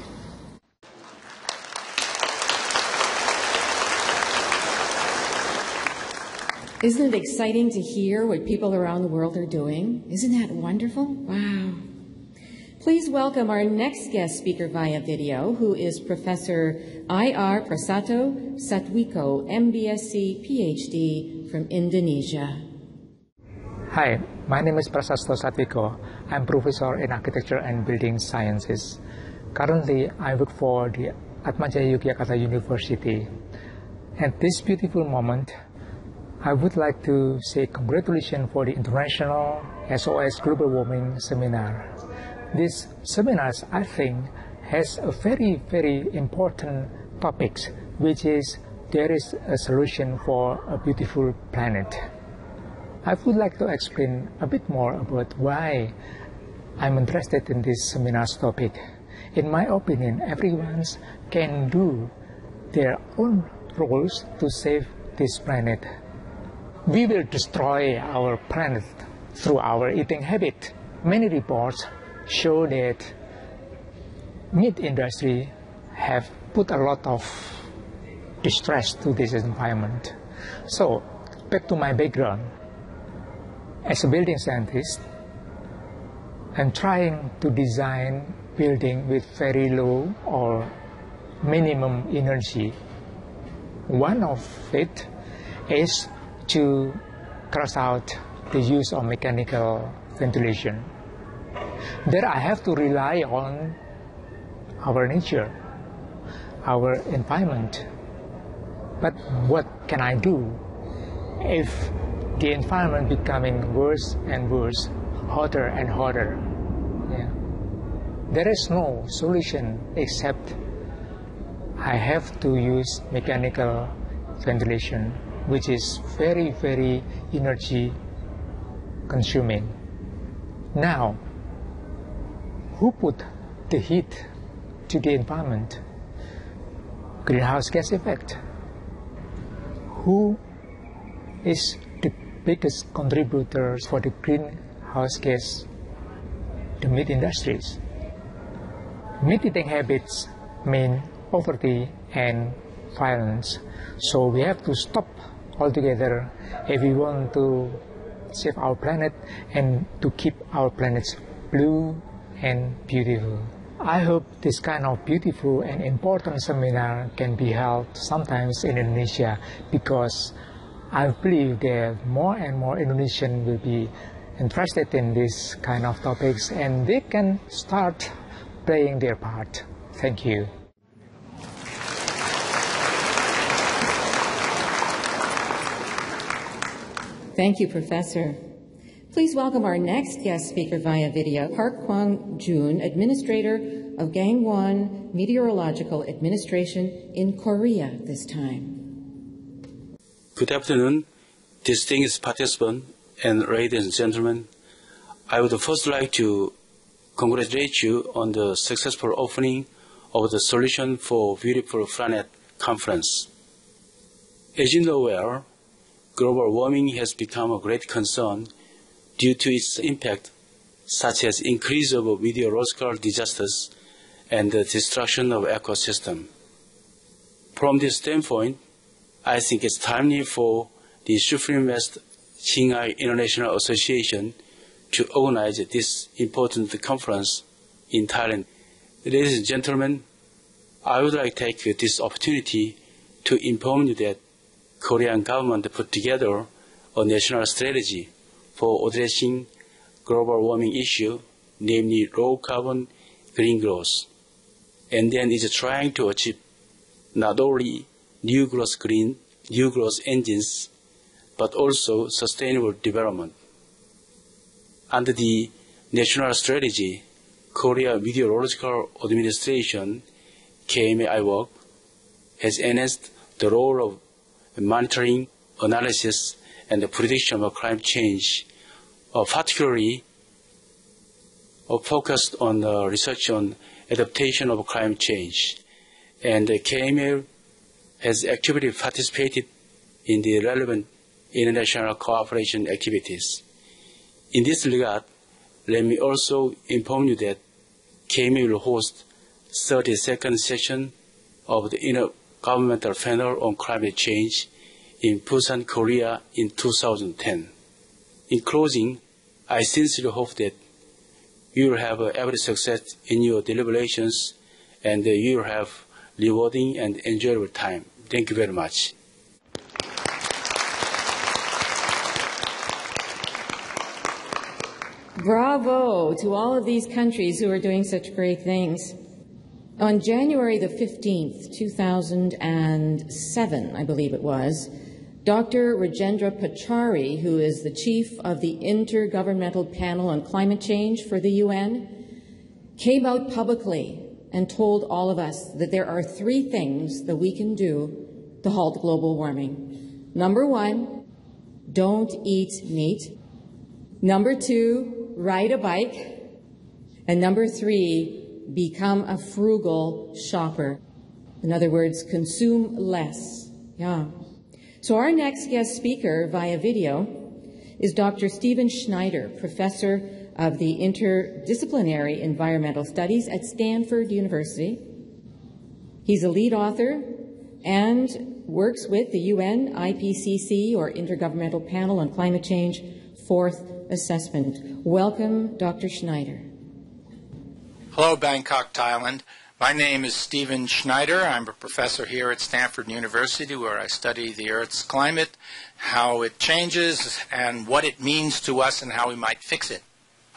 Isn't it exciting to hear what people around the world are doing? Isn't that wonderful? Wow. Please welcome our next guest speaker via video, who is Professor I.R. Prasato Satwiko, MBSc, PhD from Indonesia. Hi, my name is Prasasto Satwiko. I'm professor in architecture and building sciences. Currently, I work for the Atmajaya Yogyakarta University. At this beautiful moment, I would like to say congratulations for the International SOS Global Warming Seminar. This seminar, I think, has a very, very important topic, which is there is a solution for a beautiful planet. I would like to explain a bit more about why I'm interested in this seminar's topic. In my opinion, everyone can do their own roles to save this planet. We will destroy our planet through our eating habit. Many reports show that meat industry have put a lot of distress to this environment. So, back to my background. As a building scientist, I'm trying to design building with very low or minimum energy. One of it is to cross out the use of mechanical ventilation. There I have to rely on our nature, our environment. But what can I do if the environment becoming worse and worse, hotter and hotter? Yeah. There is no solution except I have to use mechanical ventilation, which is very, very energy consuming. Now, who put the heat to the environment? Greenhouse gas effect. Who is the biggest contributors for the greenhouse gas, the meat industries. Meat eating habits mean poverty and violence, so we have to stop altogether if we want to save our planet and to keep our planet blue and beautiful. I hope this kind of beautiful and important seminar can be held sometimes in Indonesia, because I believe that more and more Indonesians will be interested in this kind of topics and they can start playing their part. Thank you. Thank you, Professor. Please welcome our next guest speaker via video, Park Kwang-jun, Administrator of Gangwon Meteorological Administration in Korea this time. Good afternoon, distinguished participants and ladies and gentlemen. I would first like to congratulate you on the successful opening of the Solution for Beautiful Planet conference. As you know well, global warming has become a great concern due to its impact, such as increase of meteorological disasters and the destruction of ecosystem. From this standpoint, I think it's timely for the Supreme West Chinghai International Association to organize this important conference in Thailand. Ladies and gentlemen, I would like to take this opportunity to inform you that Korean government put together a national strategy for addressing global warming issue, namely low carbon green growth, and then is trying to achieve not only new growth engines, but also sustainable development. Under the national strategy, Korea Meteorological Administration, KMAI, has enhanced the role of monitoring, analysis, and the prediction of climate change, particularly focused on research on adaptation of climate change. And KMA has actively participated in the relevant international cooperation activities. In this regard, let me also inform you that KMA will host 32nd session of the Intergovernmental Panel on Climate Change in Busan, Korea in 2010. In closing, I sincerely hope that you will have every success in your deliberations and you will have rewarding and enjoyable time. Thank you very much. Bravo to all of these countries who are doing such great things. On January the 15th, 2007, I believe it was, Dr. Rajendra Pachauri, who is the chief of the Intergovernmental Panel on Climate Change for the UN, came out publicly and told all of us that there are 3 things that we can do to halt global warming. Number 1, don't eat meat. Number 2, ride a bike. And number 3, become a frugal shopper. In other words, consume less. Yeah. So our next guest speaker via video is Dr. Stephen Schneider, professor of the Interdisciplinary Environmental Studies at Stanford University. He's a lead author and works with the UN IPCC, or Intergovernmental Panel on Climate Change, 4th assessment. Welcome, Dr. Schneider. Hello, Bangkok, Thailand. My name is Stephen Schneider. I'm a professor here at Stanford University, where I study the Earth's climate, how it changes, and what it means to us and how we might fix it.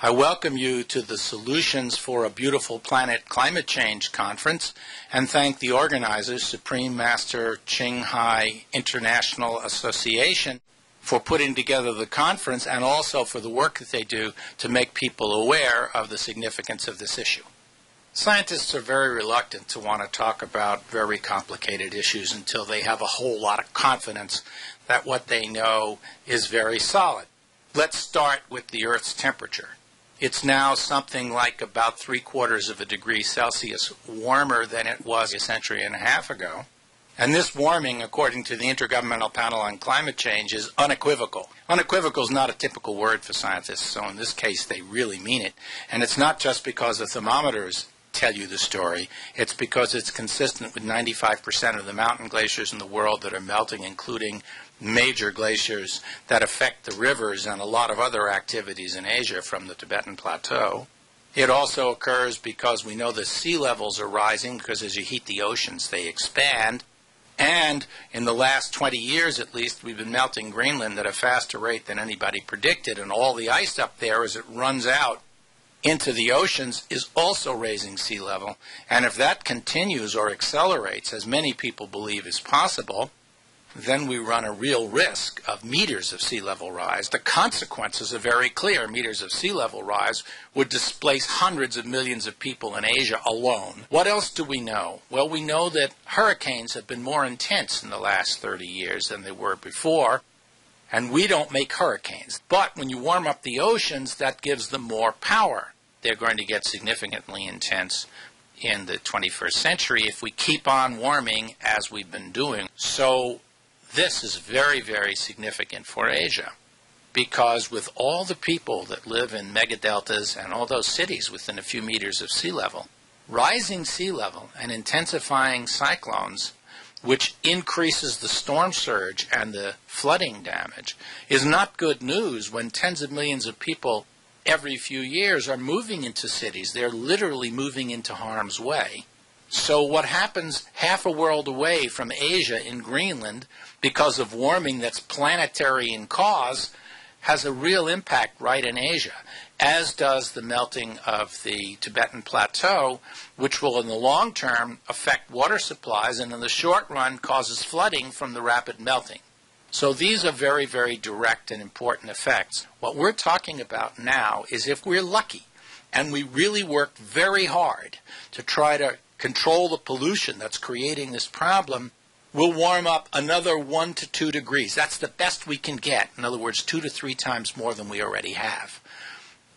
I welcome you to the Solutions for a Beautiful Planet Climate Change Conference and thank the organizers, Supreme Master Chinghai International Association, for putting together the conference and also for the work that they do to make people aware of the significance of this issue. Scientists are very reluctant to want to talk about very complicated issues until they have a whole lot of confidence that what they know is very solid. Let's start with the Earth's temperature. It's now something like about 3/4 of a degree Celsius warmer than it was a century and a half ago. And this warming, according to the Intergovernmental Panel on Climate Change, is unequivocal. Unequivocal is not a typical word for scientists, so in this case they really mean it. And it's not just because the thermometers tell you the story. It's because it's consistent with 95% of the mountain glaciers in the world that are melting, including major glaciers that affect the rivers and a lot of other activities in Asia from the Tibetan Plateau. It also occurs because we know the sea levels are rising because as you heat the oceans, they expand. And in the last 20 years, at least, we've been melting Greenland at a faster rate than anybody predicted. And all the ice up there, as it runs out into the oceans, is also raising sea level. And if that continues or accelerates, as many people believe is possible, then we run a real risk of meters of sea level rise. The consequences are very clear. Meters of sea level rise would displace hundreds of millions of people in Asia alone. What else do we know? Well, we know that hurricanes have been more intense in the last 30 years than they were before, and we don't make hurricanes. But when you warm up the oceans, that gives them more power. They're going to get significantly intense in the 21st century if we keep on warming as we've been doing. So this is very, very significant for Asia because with all the people that live in megadeltas and all those cities within a few meters of sea level, rising sea level and intensifying cyclones, which increases the storm surge and the flooding damage, is not good news when tens of millions of people every few years are moving into cities. They're literally moving into harm's way. So what happens half a world away from Asia in Greenland because of warming that's planetary in cause has a real impact right in Asia, as does the melting of the Tibetan Plateau, which will in the long term affect water supplies and in the short run causes flooding from the rapid melting. So these are very, very direct and important effects. What we're talking about now is if we're lucky and we really work very hard to try to control the pollution that's creating this problem, we'll warm up another 1 to 2 degrees. That's the best we can get. In other words, 2 to 3 times more than we already have.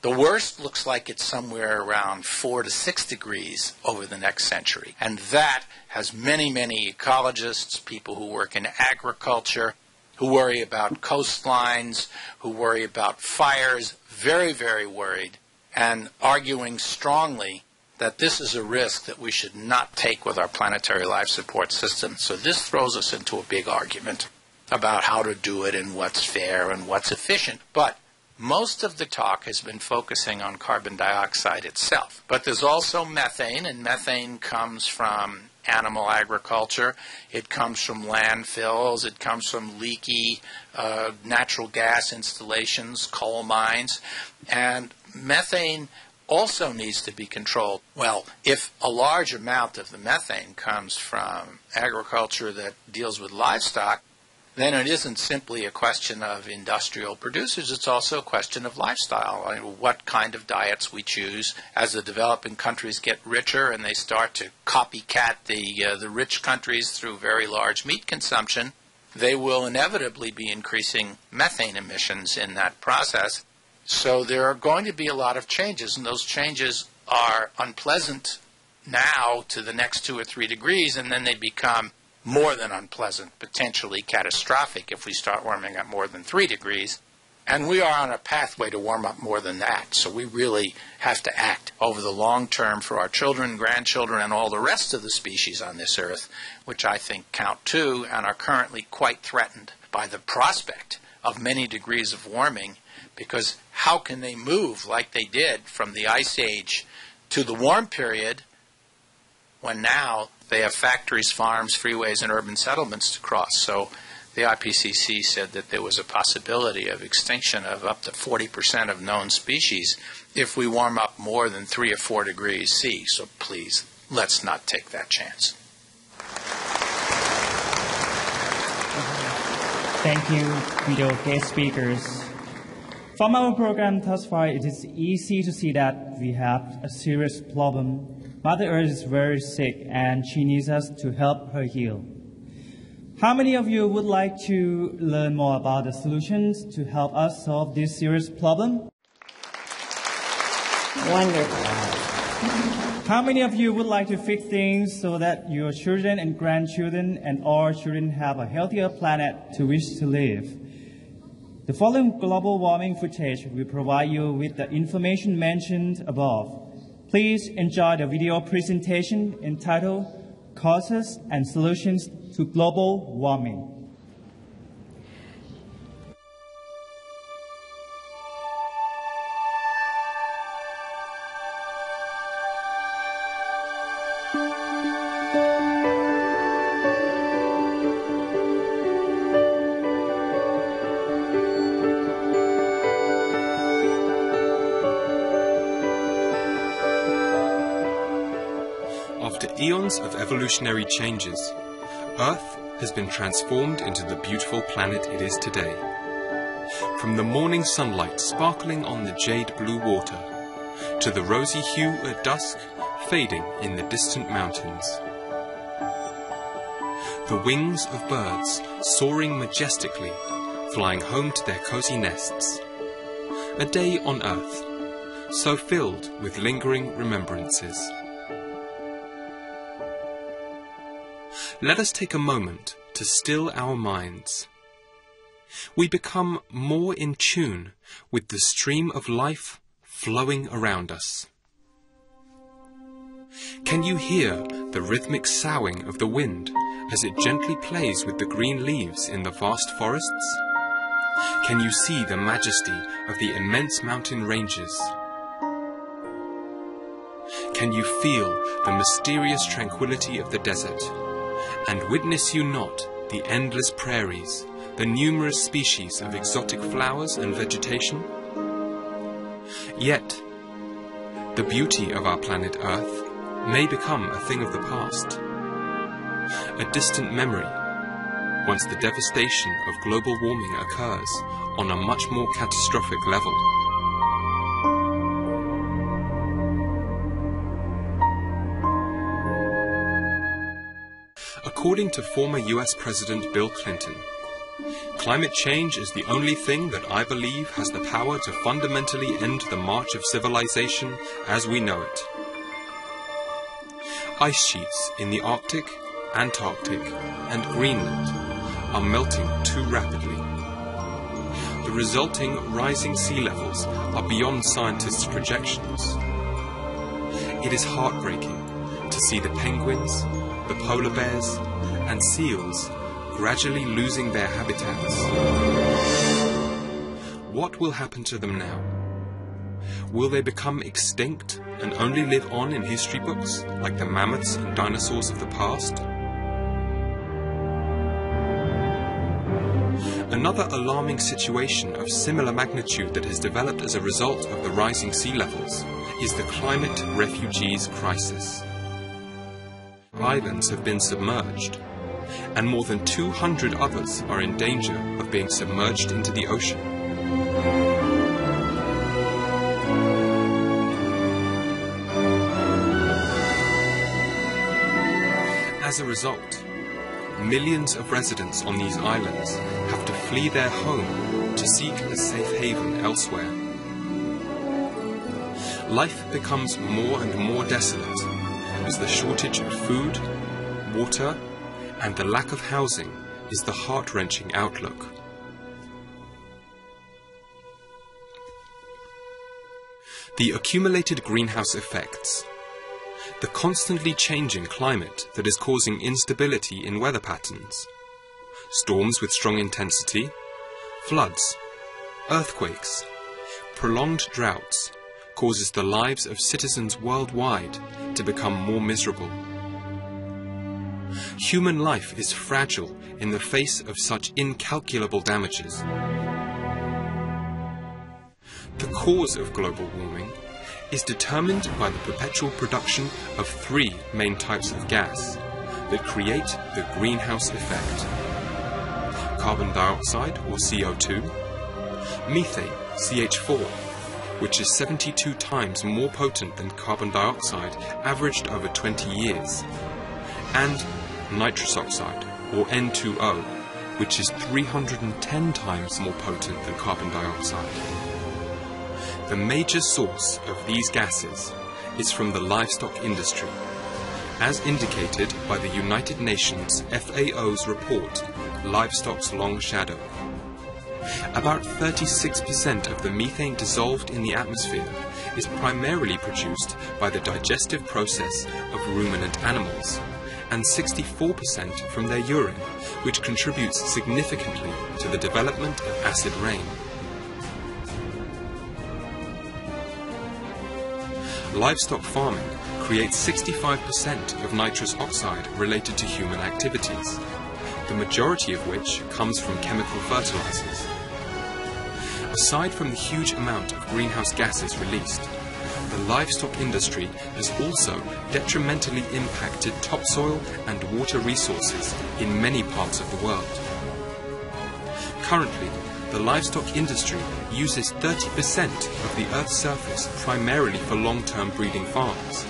The worst looks like it's somewhere around 4 to 6 degrees over the next century. And that has many, many ecologists, people who work in agriculture, who worry about coastlines, who worry about fires, very, very worried, and arguing strongly that this is a risk that we should not take with our planetary life support system. So this throws us into a big argument about how to do it and what's fair and what's efficient. But most of the talk has been focusing on carbon dioxide itself. But there's also methane, and methane comes from animal agriculture. It comes from landfills. It comes from leaky natural gas installations, coal mines. And methane also needs to be controlled. Well, if a large amount of the methane comes from agriculture that deals with livestock, then it isn't simply a question of industrial producers, it's also a question of lifestyle. I mean, what kind of diets we choose. As the developing countries get richer and they start to copycat the rich countries through very large meat consumption, they will inevitably be increasing methane emissions in that process. So there are going to be a lot of changes, and those changes are unpleasant now to the next 2 or 3 degrees, and then they become more than unpleasant, potentially catastrophic if we start warming up more than 3 degrees. And we are on a pathway to warm up more than that. So we really have to act over the long term for our children, grandchildren, and all the rest of the species on this earth, which I think count too and are currently quite threatened by the prospect of many degrees of warming. Because how can they move like they did from the Ice Age to the warm period when now they have factories, farms, freeways, and urban settlements to cross? So the IPCC said that there was a possibility of extinction of up to 40% of known species if we warm up more than 3 or 4 degrees C. So please, let's not take that chance. Thank you, video guest speakers. From our program thus far, it is easy to see that we have a serious problem. Mother Earth is very sick and she needs us to help her heal. How many of you would like to learn more about the solutions to help us solve this serious problem? Wonderful. How many of you would like to fix things so that your children and grandchildren and all children have a healthier planet to which to live? The following global warming footage will provide you with the information mentioned above. Please enjoy the video presentation entitled Causes and Solutions to Global Warming. After eons of evolutionary changes, Earth has been transformed into the beautiful planet it is today. From the morning sunlight sparkling on the jade blue water, to the rosy hue at dusk fading in the distant mountains. The wings of birds soaring majestically, flying home to their cozy nests. A day on Earth, so filled with lingering remembrances. Let us take a moment to still our minds. We become more in tune with the stream of life flowing around us. Can you hear the rhythmic soughing of the wind as it gently plays with the green leaves in the vast forests? Can you see the majesty of the immense mountain ranges? Can you feel the mysterious tranquility of the desert? And witness you not the endless prairies, the numerous species of exotic flowers and vegetation? Yet, the beauty of our planet Earth may become a thing of the past, a distant memory, once the devastation of global warming occurs on a much more catastrophic level. According to former US President Bill Clinton, climate change is the only thing that I believe has the power to fundamentally end the march of civilization as we know it. Ice sheets in the Arctic, Antarctic, and Greenland are melting too rapidly. The resulting rising sea levels are beyond scientists' projections. It is heartbreaking to see the penguins, the polar bears, and seals gradually losing their habitats. What will happen to them now? Will they become extinct and only live on in history books like the mammoths and dinosaurs of the past? Another alarming situation of similar magnitude that has developed as a result of the rising sea levels is the climate refugees crisis. Islands have been submerged, and more than 200 others are in danger of being submerged into the ocean. As a result, millions of residents on these islands have to flee their home to seek a safe haven elsewhere. Life becomes more and more desolate as the shortage of food, water, and the lack of housing is the heart-wrenching outlook. The accumulated greenhouse effects, the constantly changing climate that is causing instability in weather patterns, storms with strong intensity, floods, earthquakes, prolonged droughts, causes the lives of citizens worldwide to become more miserable. Human life is fragile in the face of such incalculable damages. The cause of global warming is determined by the perpetual production of three main types of gas that create the greenhouse effect: carbon dioxide, or CO2, methane, CH4, which is 72 times more potent than carbon dioxide averaged over 20 years, and nitrous oxide, or N2O, which is 310 times more potent than carbon dioxide. The major source of these gases is from the livestock industry, as indicated by the United Nations FAO's report, Livestock's Long Shadow. About 36% of the methane dissolved in the atmosphere is primarily produced by the digestive process of ruminant animals, and 64% from their urine, which contributes significantly to the development of acid rain. Livestock farming creates 65% of nitrous oxide related to human activities, the majority of which comes from chemical fertilizers. Aside from the huge amount of greenhouse gases released, the livestock industry has also detrimentally impacted topsoil and water resources in many parts of the world. Currently, the livestock industry uses 30% of the Earth's surface primarily for long-term breeding farms,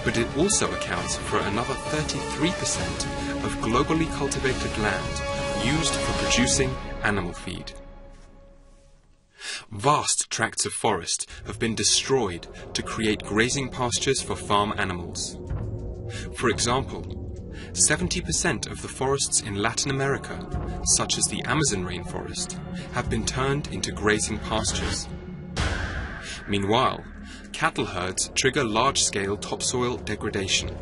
but it also accounts for another 33% of globally cultivated land used for producing animal feed. Vast tracts of forest have been destroyed to create grazing pastures for farm animals. For example, 70% of the forests in Latin America, such as the Amazon rainforest, have been turned into grazing pastures. Meanwhile, cattle herds trigger large-scale topsoil degradation.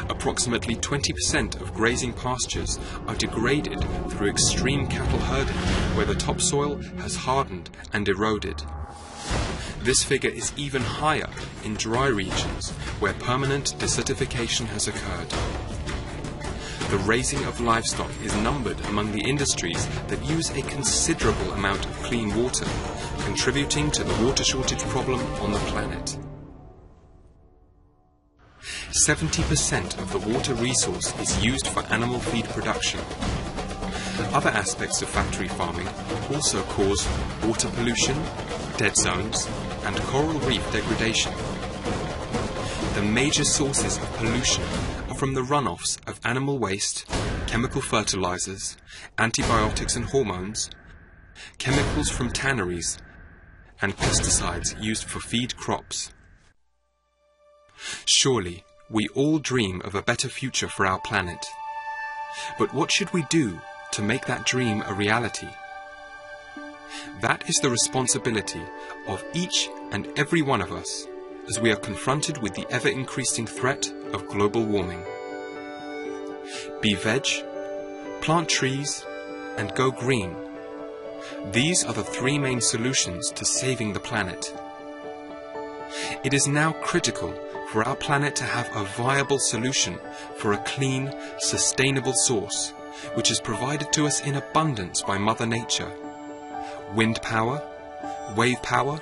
Approximately 20% of grazing pastures are degraded through extreme cattle herding, where the topsoil has hardened and eroded. This figure is even higher in dry regions where permanent desertification has occurred. The raising of livestock is numbered among the industries that use a considerable amount of clean water, contributing to the water shortage problem on the planet. 70% of the water resource is used for animal feed production. Other aspects of factory farming also cause water pollution, dead zones, and coral reef degradation. The major sources of pollution are from the runoffs of animal waste, chemical fertilizers, antibiotics and hormones, chemicals from tanneries, and pesticides used for feed crops. Surely, we all dream of a better future for our planet. But what should we do to make that dream a reality? That is the responsibility of each and every one of us as we are confronted with the ever-increasing threat of global warming. Be veg, plant trees, and go green. These are the three main solutions to saving the planet. It is now critical for our planet to have a viable solution for a clean, sustainable source, which is provided to us in abundance by Mother Nature. Wind power, wave power,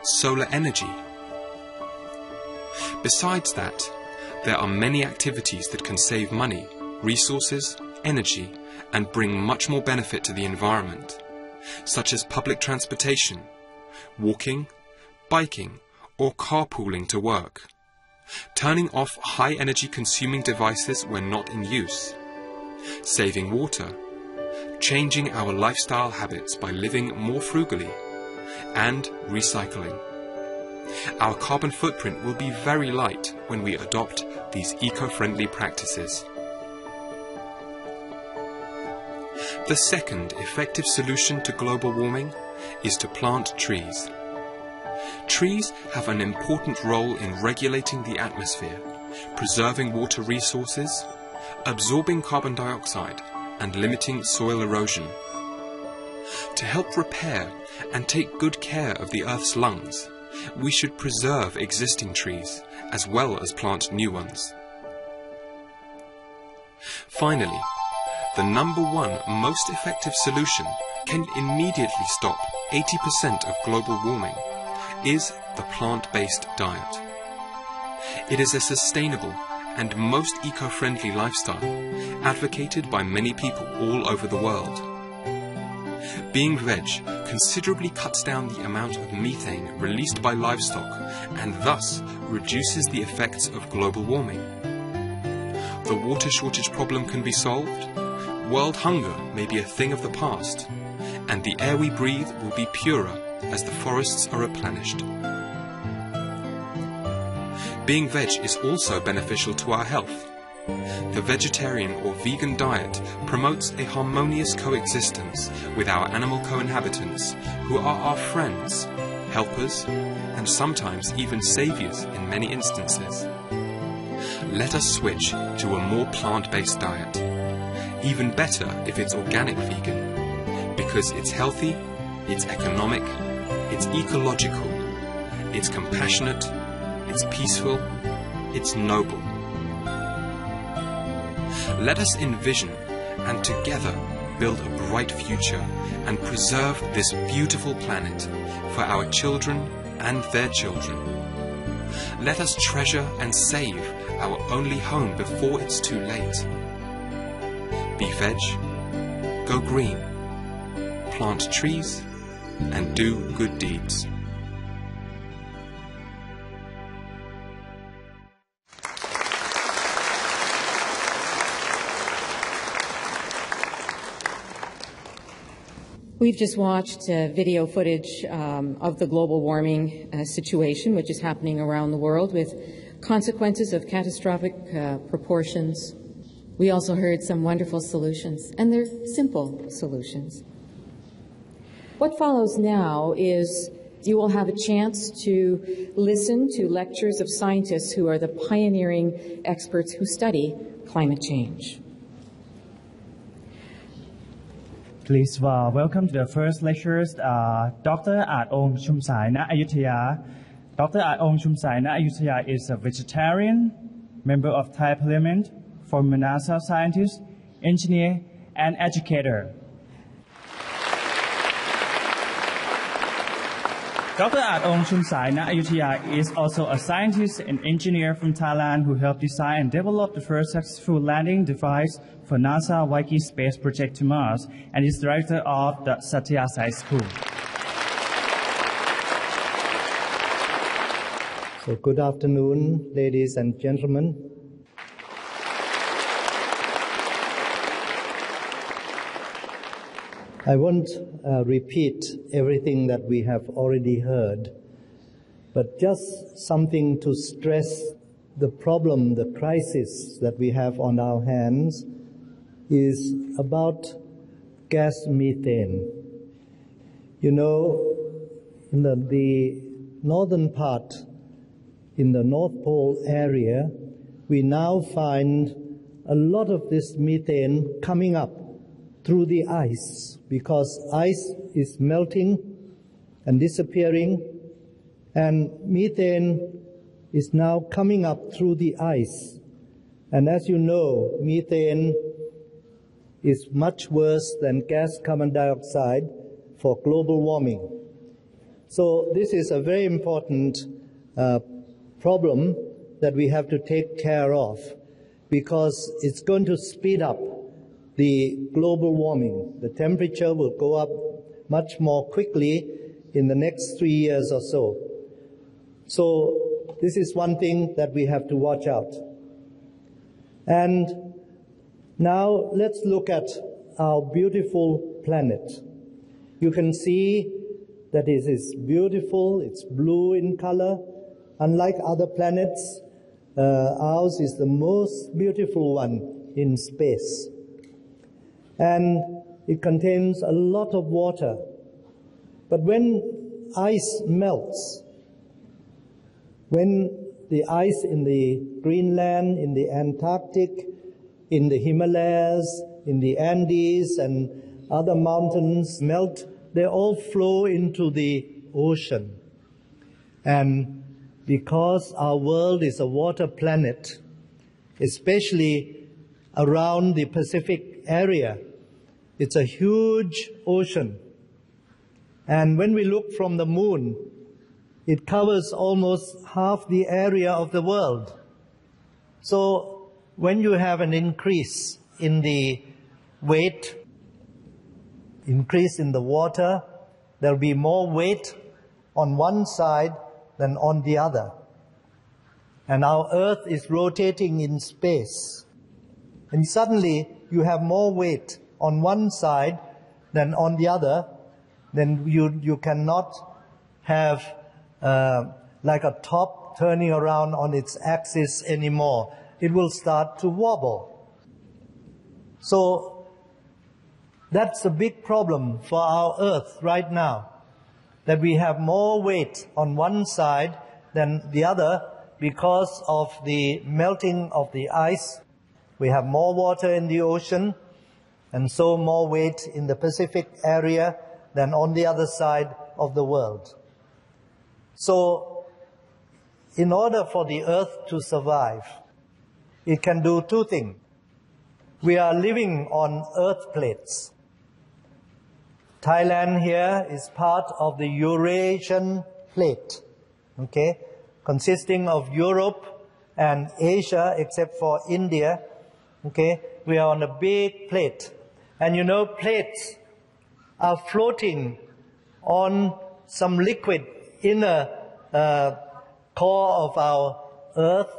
solar energy. Besides that, there are many activities that can save money, resources, energy, and bring much more benefit to the environment, such as public transportation, walking, biking, or carpooling to work, turning off high-energy consuming devices when not in use, saving water, changing our lifestyle habits by living more frugally, and recycling. Our carbon footprint will be very light when we adopt these eco-friendly practices. The second effective solution to global warming is to plant trees. Trees have an important role in regulating the atmosphere, preserving water resources, absorbing carbon dioxide, and limiting soil erosion. To help repair and take good care of the Earth's lungs, we should preserve existing trees as well as plant new ones. Finally, the number one most effective solution can immediately stop 80% of global warming is the plant-based diet. It is a sustainable and most eco-friendly lifestyle advocated by many people all over the world. Being veg considerably cuts down the amount of methane released by livestock and thus reduces the effects of global warming. The water shortage problem can be solved, world hunger may be a thing of the past, and the air we breathe will be purer as the forests are replenished. Being veg is also beneficial to our health. The vegetarian or vegan diet promotes a harmonious coexistence with our animal co-inhabitants, who are our friends, helpers, and sometimes even saviors in many instances. Let us switch to a more plant-based diet. Even better if it's organic vegan, because it's healthy, it's economic, it's ecological, it's compassionate, it's peaceful, it's noble. Let us envision and together build a bright future and preserve this beautiful planet for our children and their children. Let us treasure and save our only home before it's too late. Be veg, go green, plant trees, and do good deeds. We've just watched video footage of the global warming situation, which is happening around the world, with consequences of catastrophic proportions. We also heard some wonderful solutions, and they're simple solutions. What follows now is you will have a chance to listen to lectures of scientists who are the pioneering experts who study climate change. Please welcome to the first lecturers, Dr. Aung Chumsai Na Ayutthaya. Dr. Aung Chumsai Na Ayutthaya is a vegetarian, member of Thai Parliament, former NASA scientist, engineer, and educator. Dr. Aung Chumsai Na Ayutthaya is also a scientist and engineer from Thailand who helped design and develop the first successful landing device for NASA Waikiki Space Project to Mars, and is director of the Satyasai School. So good afternoon, ladies and gentlemen. I won't repeat everything that we have already heard, but just something to stress the problem, the crisis that we have on our hands is about gas methane. You know, in the northern part, in the North Pole area, we now find a lot of this methane coming up through the ice, because ice is melting and disappearing, and methane is now coming up through the ice. And as you know, methane is much worse than gas carbon dioxide for global warming. So this is a very important problem that we have to take care of, because it's going to speed up the global warming. The temperature will go up much more quickly in the next 3 years or so. So this is one thing that we have to watch out. And now let's look at our beautiful planet. You can see that it is beautiful, it's blue in color. Unlike other planets, ours is the most beautiful one in space. And it contains a lot of water. But when ice melts, when the ice in the Greenland, in the Antarctic, in the Himalayas, in the Andes, and other mountains melt, they all flow into the ocean. And because our world is a water planet, especially around the Pacific area, it's a huge ocean. And when we look from the moon, it covers almost half the area of the world. So when you have an increase in the weight, increase in the water, there will be more weight on one side than on the other. And our Earth is rotating in space. And suddenly you have more weight on one side than on the other, then you cannot have like a top turning around on its axis anymore. It will start to wobble. So that's a big problem for our Earth right now, that we have more weight on one side than the other because of the melting of the ice. We have more water in the ocean, and so more weight in the Pacific area than on the other side of the world. So, in order for the Earth to survive, it can do two things. We are living on Earth plates. Thailand here is part of the Eurasian plate, okay, consisting of Europe and Asia, except for India, okay. We are on a big plate. And you know, plates are floating on some liquid inner core of our Earth,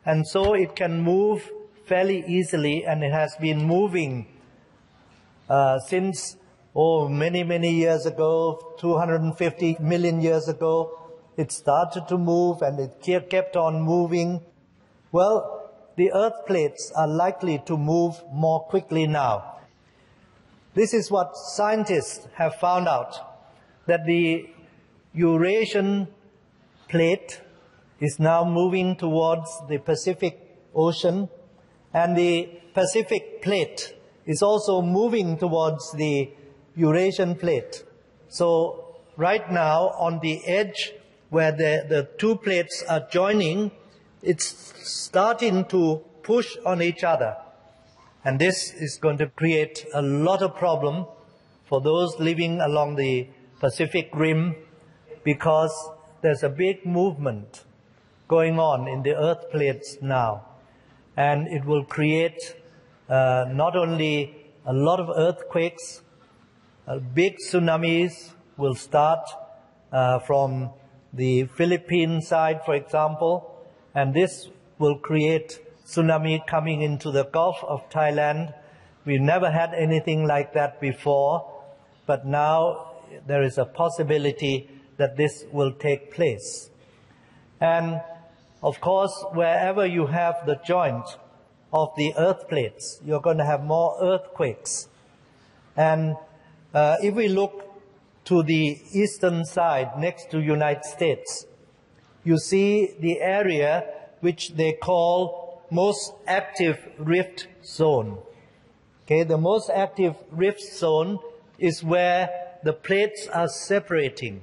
and so it can move fairly easily, and it has been moving since many years ago, 250 million years ago. It started to move, and it kept on moving. Well, the Earth plates are likely to move more quickly now. This is what scientists have found out, that the Eurasian plate is now moving towards the Pacific Ocean, and the Pacific plate is also moving towards the Eurasian plate. So right now, on the edge where the two plates are joining, it's starting to push on each other. And this is going to create a lot of problem for those living along the Pacific Rim, because there's a big movement going on in the Earth plates now. And it will create not only a lot of earthquakes, big tsunamis will start from the Philippine side, for example, and this will create tsunami coming into the Gulf of Thailand. We've never had anything like that before, but now there is a possibility that this will take place. And of course, wherever you have the joint of the earth plates, you're going to have more earthquakes. And if we look to the eastern side next to United States, you see the area which they call most active rift zone. Okay, the most active rift zone is where the plates are separating.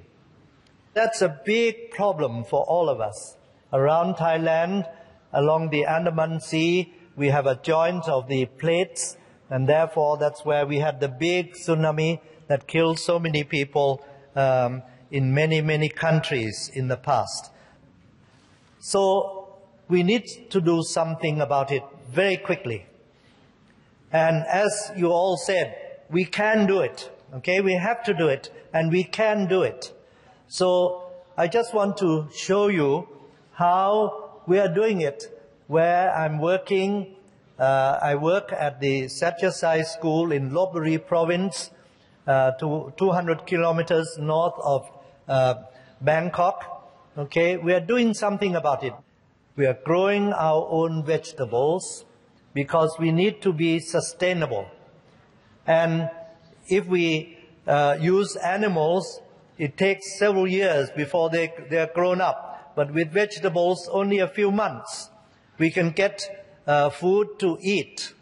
That's a big problem for all of us. Around Thailand, along the Andaman Sea, we have a joint of the plates, and therefore that's where we had the big tsunami that killed so many people in many countries in the past. So we need to do something about it very quickly. And as you all said, we can do it. Okay, we have to do it, and we can do it. So I just want to show you how we are doing it. Where I'm working, I work at the Satyasai School in Lopburi Province, 200 kilometers north of Bangkok. Okay, we are doing something about it. We are growing our own vegetables because we need to be sustainable. And if we use animals, it takes several years before they're grown up. But with vegetables, only a few months, we can get food to eat.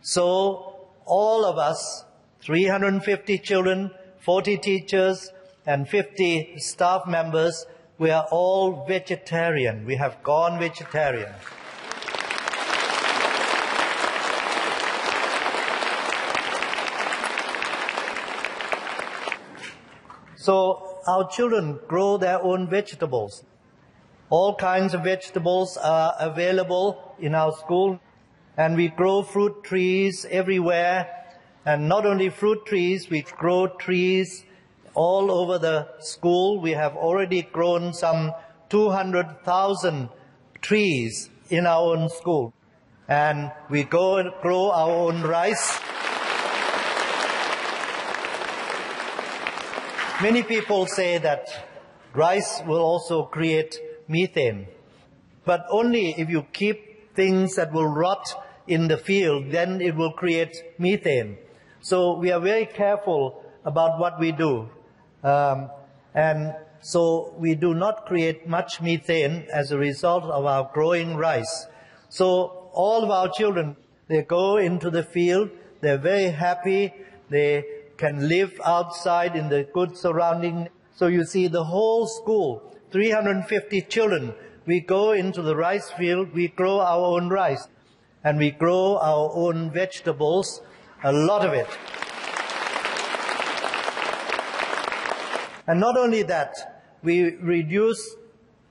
So all of us, 350 children, 40 teachers, and 50 staff members, we are all vegetarian. We have gone vegetarian. So our children grow their own vegetables. All kinds of vegetables are available in our school, and we grow fruit trees everywhere. And not only fruit trees, we grow trees all over the school. We have already grown some 200,000 trees in our own school. And we go and grow our own rice. Many people say that rice will also create methane. But only if you keep things that will rot in the field, then it will create methane. So we are very careful about what we do. And so we do not create much methane as a result of our growing rice. So all of our children, they go into the field, they're very happy, they can live outside in the good surrounding. So you see the whole school, 350 children, we go into the rice field, we grow our own rice, and we grow our own vegetables, a lot of it. And not only that, we reduce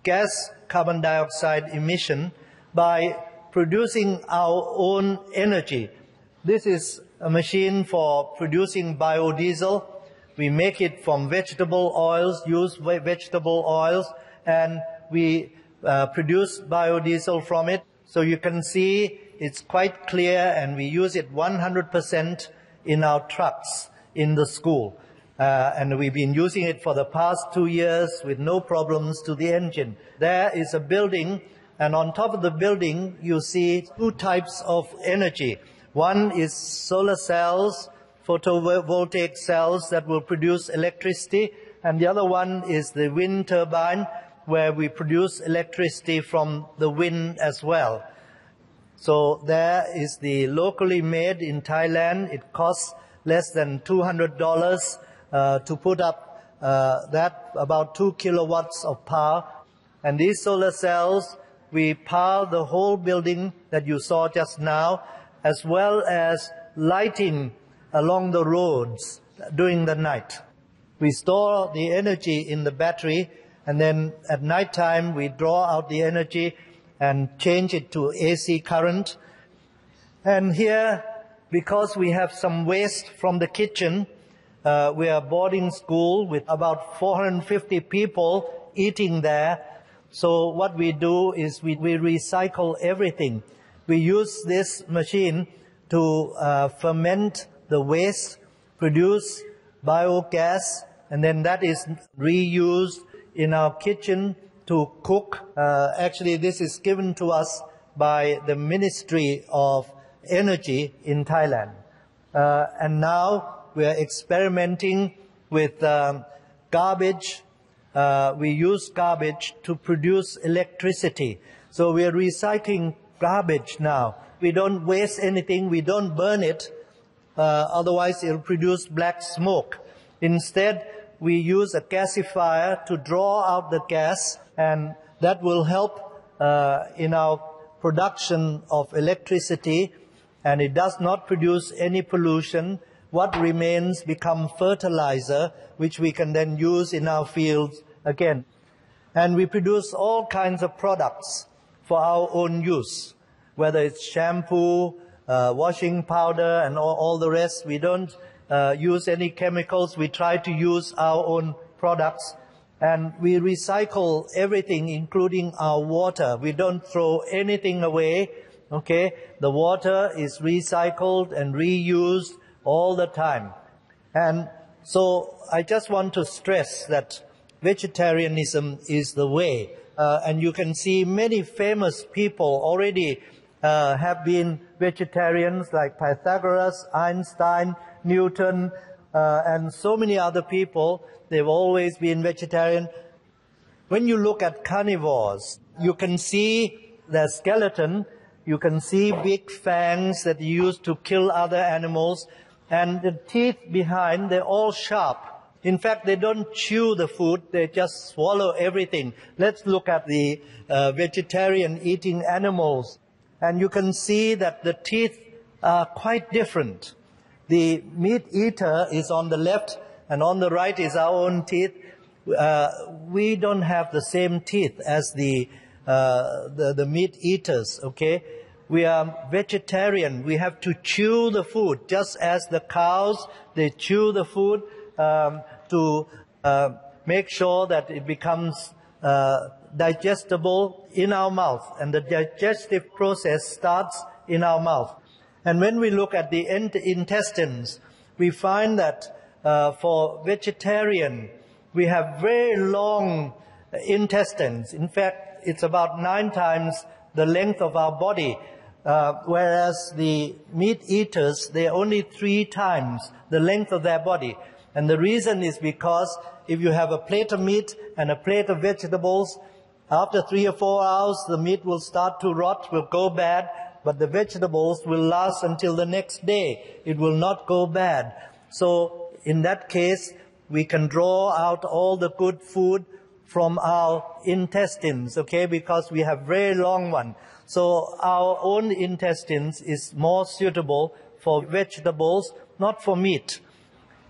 gas carbon dioxide emission by producing our own energy. This is a machine for producing biodiesel. We make it from vegetable oils, use vegetable oils, and we produce biodiesel from it. So you can see it's quite clear, and we use it 100% in our trucks in the school. And we've been using it for the past 2 years with no problems to the engine. There is a building, and on top of the building you see two types of energy. One is solar cells, photovoltaic cells that will produce electricity, and the other one is the wind turbine, where we produce electricity from the wind as well. So there is the locally made in Thailand. It costs less than $200 to put up that, about 2 kilowatts of power. And these solar cells, we power the whole building that you saw just now, as well as lighting along the roads during the night. We store the energy in the battery, and then at night time we draw out the energy and change it to AC current. And here, because we have some waste from the kitchen, we are a boarding school with about 450 people eating there. So what we do is we recycle everything. We use this machine to ferment the waste, produce biogas, and then that is reused in our kitchen to cook. Actually, this is given to us by the Ministry of Energy in Thailand. And now we are experimenting with garbage. We use garbage to produce electricity. So we are recycling garbage now. We don't waste anything. We don't burn it. Otherwise, it will produce black smoke. Instead, we use a gasifier to draw out the gas, and that will help in our production of electricity, and it does not produce any pollution. What remains become fertilizer, which we can then use in our fields again. And we produce all kinds of products for our own use, whether it's shampoo, washing powder, and all the rest. We don't use any chemicals. We try to use our own products. And we recycle everything, including our water. We don't throw anything away. Okay? The water is recycled and reused all the time. And so I just want to stress that vegetarianism is the way. And you can see many famous people already have been vegetarians, like Pythagoras, Einstein, Newton, and so many other people. They've always been vegetarian. When you look at carnivores, you can see their skeleton, you can see big fangs that you use to kill other animals, and the teeth behind, they're all sharp. In fact, they don't chew the food, they just swallow everything. Let's look at the vegetarian eating animals. And you can see that the teeth are quite different. The meat eater is on the left, and on the right is our own teeth. We don't have the same teeth as the meat eaters, okay? We are vegetarian. We have to chew the food, just as the cows, they chew the food to make sure that it becomes digestible in our mouth. And the digestive process starts in our mouth. And when we look at the intestines, we find that for vegetarian, we have very long intestines. In fact, it's about 9 times the length of our body, whereas the meat eaters, they're only 3 times the length of their body. And the reason is because if you have a plate of meat and a plate of vegetables, after 3 or 4 hours, the meat will start to rot, will go bad, but the vegetables will last until the next day. It will not go bad. So in that case, we can draw out all the good food from our intestines, okay, because we have very long one. So our own intestines is more suitable for vegetables, not for meat.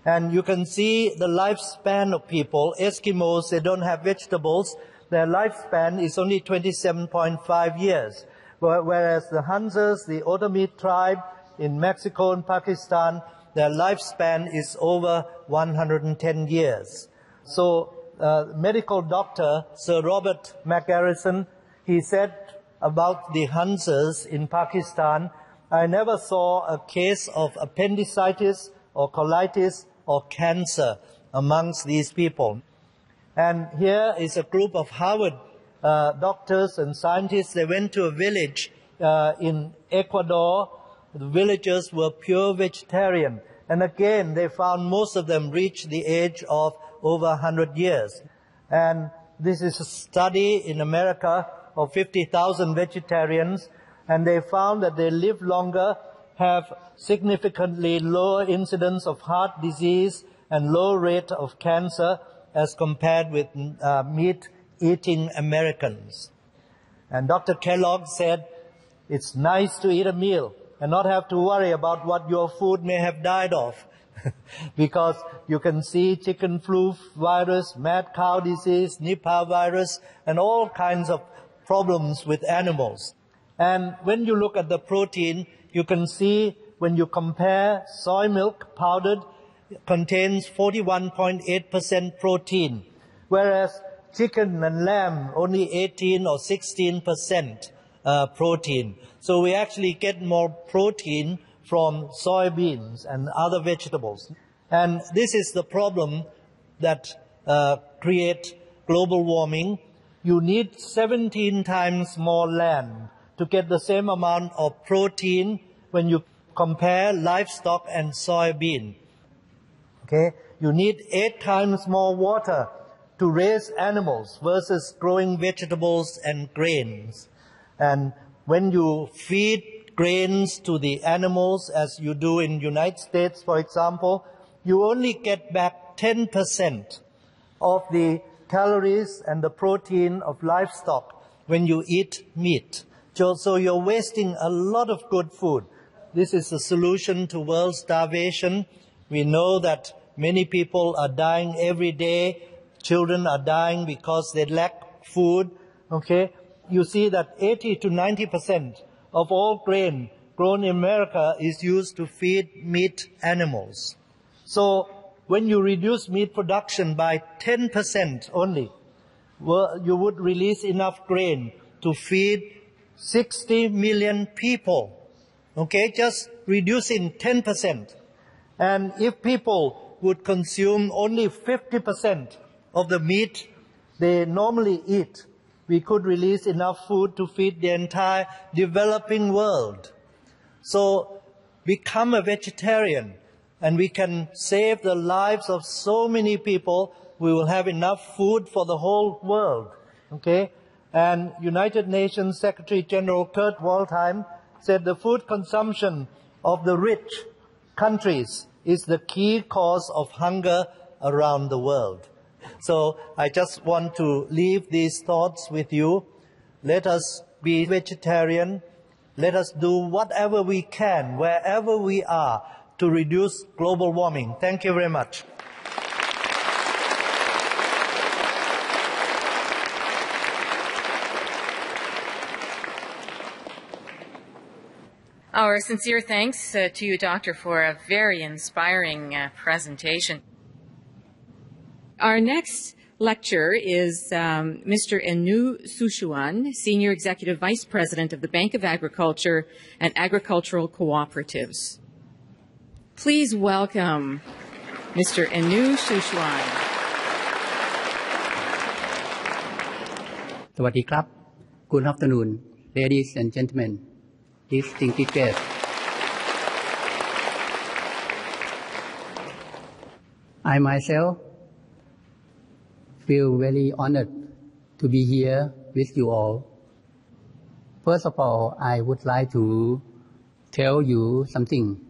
And you can see the lifespan of people. Eskimos, they don't have vegetables. Their lifespan is only 27.5 years. Whereas the Hansas, the Otomi tribe in Mexico and Pakistan, their lifespan is over 110 years. So, medical doctor Sir Robert McGarrison, he said about the Hansas in Pakistan, I never saw a case of appendicitis or colitis or cancer amongst these people. And here is a group of Harvard doctors and scientists. They went to a village in Ecuador. The villagers were pure vegetarian. And again, they found most of them reached the age of over 100 years. And this is a study in America of 50,000 vegetarians. And they found that they live longer, have significantly lower incidence of heart disease and low rate of cancer as compared with meat-eating Americans. And Dr. Kellogg said, it's nice to eat a meal and not have to worry about what your food may have died of. Because you can see chicken flu virus, mad cow disease, Nipah virus, and all kinds of problems with animals. And when you look at the protein, you can see when you compare soy milk powdered, it contains 41.8% protein, whereas chicken and lamb only 18 or 16% protein. So we actually get more protein from soybeans and other vegetables. And this is the problem that creates global warming. You need 17 times more land to get the same amount of protein when you compare livestock and soybean. Okay? You need 8 times more water to raise animals versus growing vegetables and grains. And when you feed grains to the animals, as you do in the United States, for example, you only get back 10% of the calories and the protein of livestock when you eat meat. So you're wasting a lot of good food. This is the solution to world starvation. We know that many people are dying every day. Children are dying because they lack food. Okay? You see that 80 to 90% of all grain grown in America is used to feed meat animals. So when you reduce meat production by 10% only, you would release enough grain to feed 60 million people. Okay, just reducing 10%. And if people would consume only 50% of the meat they normally eat, we could release enough food to feed the entire developing world. So become a vegetarian and we can save the lives of so many people. We will have enough food for the whole world. Okay? And United Nations Secretary General Kurt Waldheim said the food consumption of the rich countries is the key cause of hunger around the world. So I just want to leave these thoughts with you. Let us be vegetarian. Let us do whatever we can, wherever we are, to reduce global warming. Thank you very much. Our sincere thanks to you, Doctor, for a very inspiring presentation. Our next lecturer is Mr. Enu Sushuan, Senior Executive Vice President of the Bank of Agriculture and Agricultural Cooperatives. Please welcome Mr. Enu Sushuan. สวัสดีครับ Good afternoon, ladies and gentlemen, distinguished guests. I myself feel very honored to be here with you all. First of all, I would like to tell you something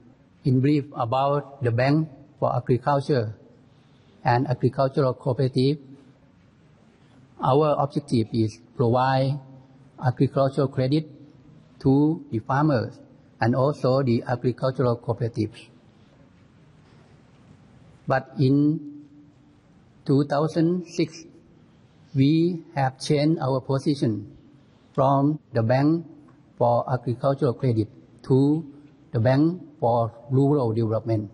in brief about the Bank for Agriculture and Agricultural Cooperative. Our objective is provide agricultural credit to the farmers and also the agricultural cooperatives. But in 2006, we have changed our position from the Bank for Agricultural Credit to the Bank for Rural Development,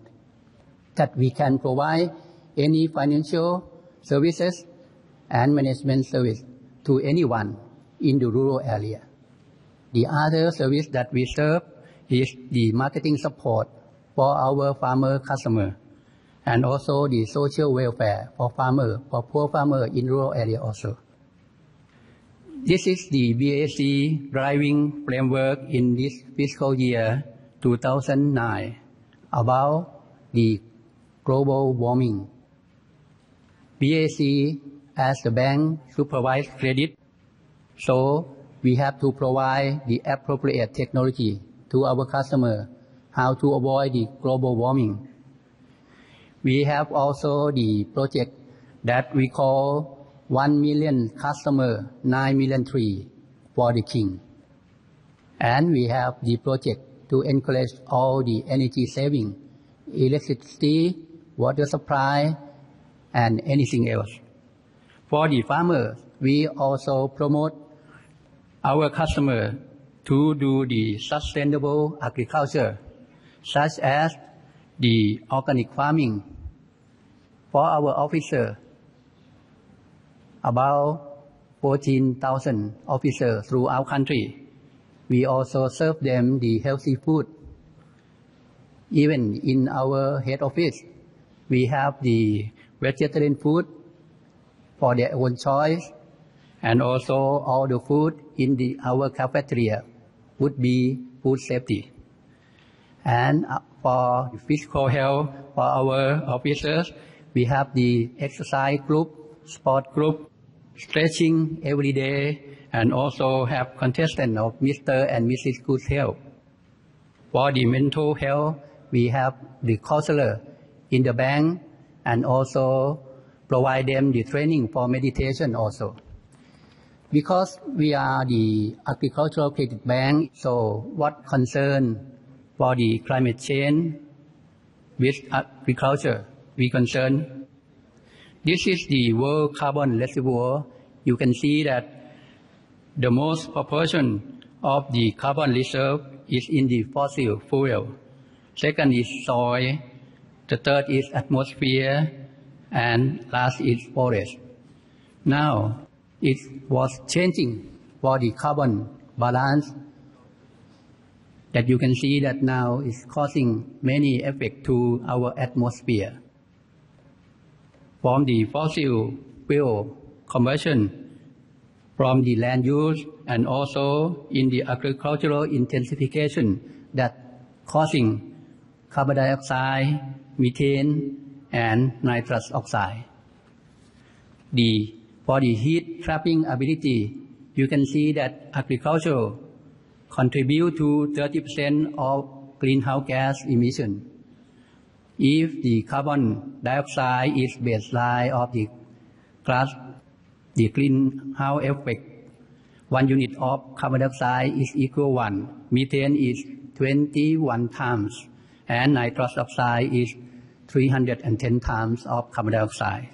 that we can provide any financial services and management service to anyone in the rural area. The other service that we serve is the marketing support for our farmer customer and also the social welfare for farmer, for poor farmer in rural area also. This is the BAC driving framework in this fiscal year 2009 about the global warming. BAC as the bank supervise credit, so we have to provide the appropriate technology to our customer how to avoid the global warming. We have also the project that we call 1 million customer, 9 million tree for the Ching. And we have the project to encourage all the energy saving, electricity, water supply, and anything else. For the farmers, we also promote our customer to do the sustainable agriculture, such as the organic farming. For our officers, about 14,000 officers throughout country, we also serve them the healthy food. Even in our head office, we have the vegetarian food for their own choice, and also all the food in our cafeteria would be food safety. And for physical health for our officers, we have the exercise group, sport group, stretching every day, and also have contestant of Mr. and Mrs. Good Health. For the mental health, we have the counselor in the bank and also provide them the training for meditation also. Because we are the agricultural credit bank, so what concern for the climate change with agriculture we concern? This is the world carbon reservoir. You can see that the most proportion of the carbon reserve is in the fossil fuel. Second is soil. The third is atmosphere. And last is forest. Now, it was changing for the carbon balance that you can see that now is causing many effects to our atmosphere. From the fossil fuel combustion, from the land use, and also in the agricultural intensification that causing carbon dioxide, methane, and nitrous oxide. For the heat trapping ability, you can see that agriculture contribute to 30% of greenhouse gas emission. If the carbon dioxide is baseline of the greenhouse effect, 1 unit of carbon dioxide is equal 1. Methane is 21 times, and nitrous oxide is 310 times of carbon dioxide.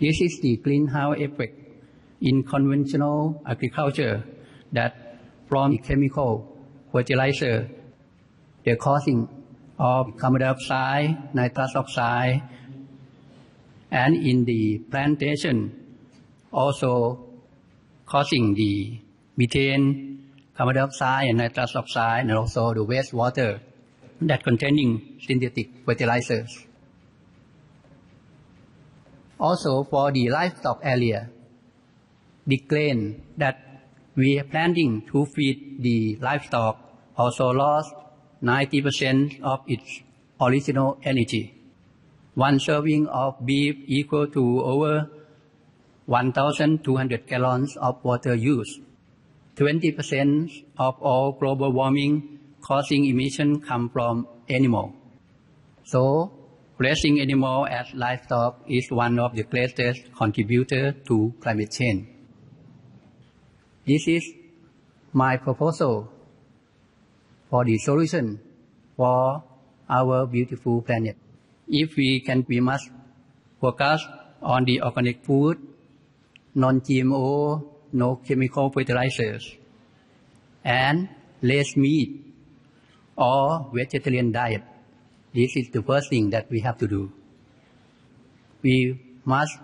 This is the greenhouse effect in conventional agriculture that from chemical fertilizer, the causing of carbon dioxide, nitrous oxide, and in the plantation also causing the methane, carbon dioxide, and nitrous oxide, and also the wastewater that containing synthetic fertilizers. Also for the livestock area, declared that we are planning to feed the livestock also lost 90% of its original energy. One serving of beef equal to over 1,200 gallons of water used. 20% of all global warming causing emission come from animal. So, raising animal as livestock is one of the greatest contributors to climate change. This is my proposal for the solution for our beautiful planet. If we must focus on the organic food, non-GMO, no chemical fertilizers, and less meat or vegetarian diet. This is the first thing that we have to do. We must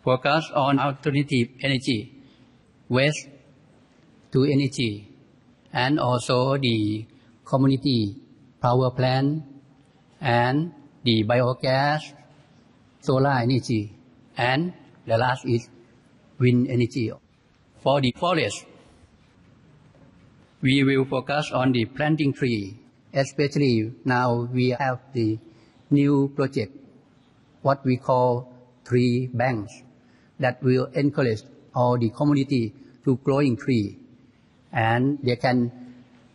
focus on alternative energy, waste to energy, and also the community power plant and the biogas, solar energy, and the last is wind energy. For the forest, we will focus on the planting tree, especially now we have the new project, what we call tree banks, that will encourage all the community to growing tree, and they can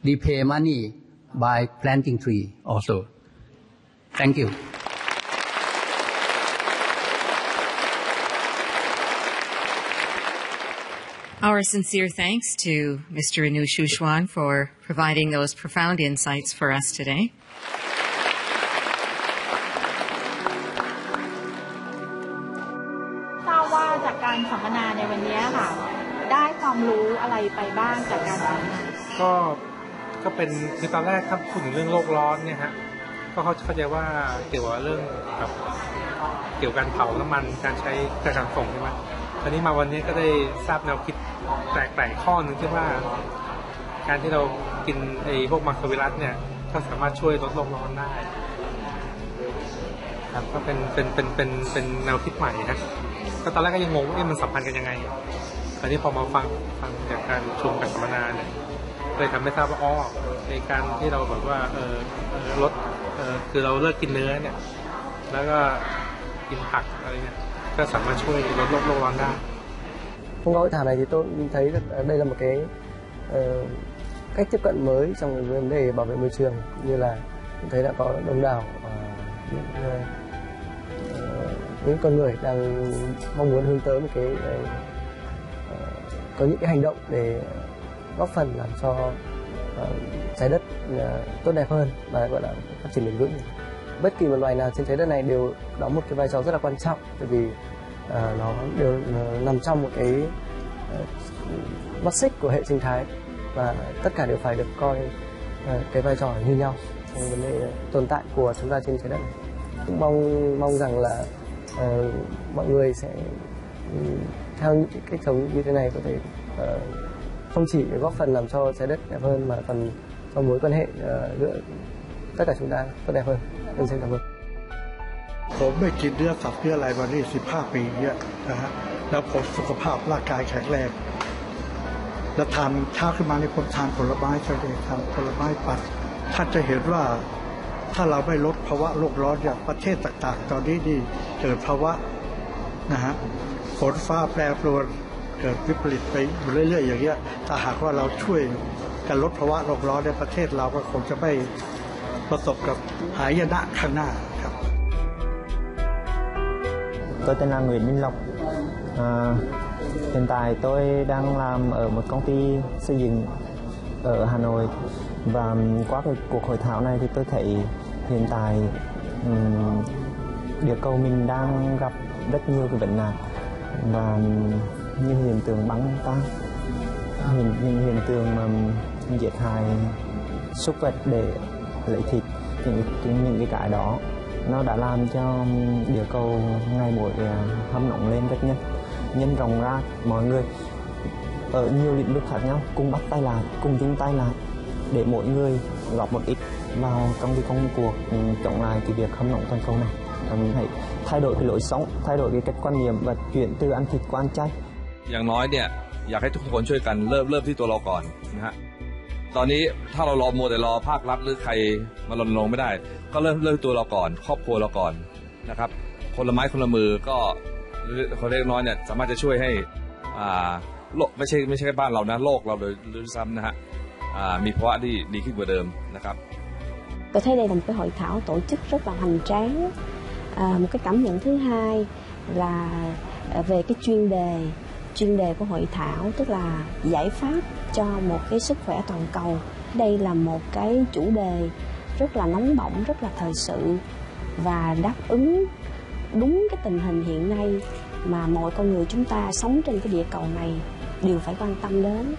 repay money by planting tree also. Thank you. Our sincere thanks to Mr. Anu Shushwan for providing those profound insights for us today. ทราบว่าจากการสัมมนาในวันนี้ค่ะได้ความรู้อะไรไปบ้างจากการสัมมนาก็เป็นคือตอนแรกถ้าพูดถึงเรื่องโลกร้อนเนี่ยฮะก็เข้าใจว่าเกี่ยวกับเรื่องแบบเกี่ยวกับการเผาน้ำมันการใช้การส่งใช่ไหมตอนนี้มาวันนี้ก็ได้ทราบแนวคิดแปลกๆข้อหนึ่งที่ว่าการที่เรากินพวกมังสวิรัติเนี่ยก็สามารถช่วยลดโลกร้อนได้ครับก็เป็นแนวคิดใหม่ฮะก็ตอนแรกก็ยังงงว่ามันสัมพันธ์กันยังไงตอนนี้พอมาฟังจากการชมการสัมมนาเนี่ยเลยทำให้ทราบว่าอ๋อในการที่เราแบบว่าลดคือเราเลิกกินเนื้อเนี่ยแล้วก็กินผักอะไรเนี่ยก็สามารถช่วยลดโลกร้อนได้ Thông qua hội thảo này thì tôi thấy đây là một cái cách tiếp cận mới trong vấn đề bảo vệ môi trường, như là tôi thấy đã có đông đảo những con người đang mong muốn hướng tới một cái có những cái hành động để góp phần làm cho trái đất tốt đẹp hơn và gọi là phát triển bền vững. Bất kỳ một loài nào trên trái đất này đều đóng một cái vai trò rất là quan trọng, bởi vì nó đều nằm trong một cái mắt xích của hệ sinh thái và tất cả đều phải được coi cái vai trò như nhau trong vấn đề tồn tại của chúng ta trên trái đất này. Cũng mong rằng là mọi người sẽ theo những cái cách sống như thế này có thể không chỉ góp phần làm cho trái đất đẹp hơn mà còn trong mối quan hệ giữa tất cả chúng ta tốt đẹp hơn. Xin cảm ơn. ผมไม่กินเนื้อสัตว์เนื้ออะไรมานี่15 ปีเนี่ยนะฮะแล้วผมสุขภาพร่างกายแข็งแรงแล้วทานเช้าขึ้นมาในผมทานผลไม้ช่วยทานผลไม้ปั่นท่านจะเห็นว่าถ้าเราไม่ลดภาวะโลกร้อนอย่างประเทศต่างๆตอนนี้นี่เกิดภาวะนะฮะฝนฟ้าแปรปรวนเกิดวิปริตไปเรื่อยๆอย่างเงี้ยถ้าหากว่าเราช่วยกันลดภาวะโลกร้อนในประเทศเราก็คงจะไม่ประสบกับหายนะข้างหน้าครับ Tôi tên là Nguyễn Minh Lộc. Hiện tại tôi đang làm ở một công ty xây dựng ở Hà Nội, và qua cái cuộc hội thảo này thì tôi thấy hiện tại địa cầu mình đang gặp rất nhiều cái vấn nạn, và những hiện tượng băng tan, những hiện tượng giết hại súc vật để lấy thịt, những cái đó nó đã làm cho địa cầu ngày mỗi hâm nóng lên rất nhanh, nhân rộng ra. Mọi người ở nhiều lĩnh vực khác nhau cùng bắt tay lại, cùng chung tay lại để mỗi người góp một ít vào trong cái công cuộc chống lại cái việc hâm nóng toàn cầu này. Hãy thay đổi cái lối sống, thay đổi cái cách quan niệm và chuyển từ ăn thịt qua ăn chay. อย่างน้อยเนี่ยอยากให้ทุกคนช่วยกันเริ่มที่ตัวเราก่อนนะฮะตอนนี้ถ้าเรารอมัวแต่รอภาครัฐหรือใครมารณรงค์ไม่ได้ก็เริ่มตัวเราก่อนครอบครัวเราก่อนนะครับคนละไม้คนละมือก็คนเล็กน้อยเนี่ยสามารถจะช่วยให้โลกไม่ใช่แค่บ้านเรานะโลกเราเลยด้วยซ้ำนะฮะมีภาวะที่ดีขึ้นกว่าเดิมนะครับ Tôi thấy đây là một cái hội thảo tổ chức rất là hoành tráng. Một cái cảm nhận thứ hai là về cái chuyên đề của hội thảo, tức là giải pháp cho một cái sức khỏe toàn cầu. Đây là một cái chủ đề rất là nóng bỏng, rất là thời sự và đáp ứng đúng cái tình hình hiện nay mà mọi con người chúng ta sống trên cái địa cầu này đều phải quan tâm đến.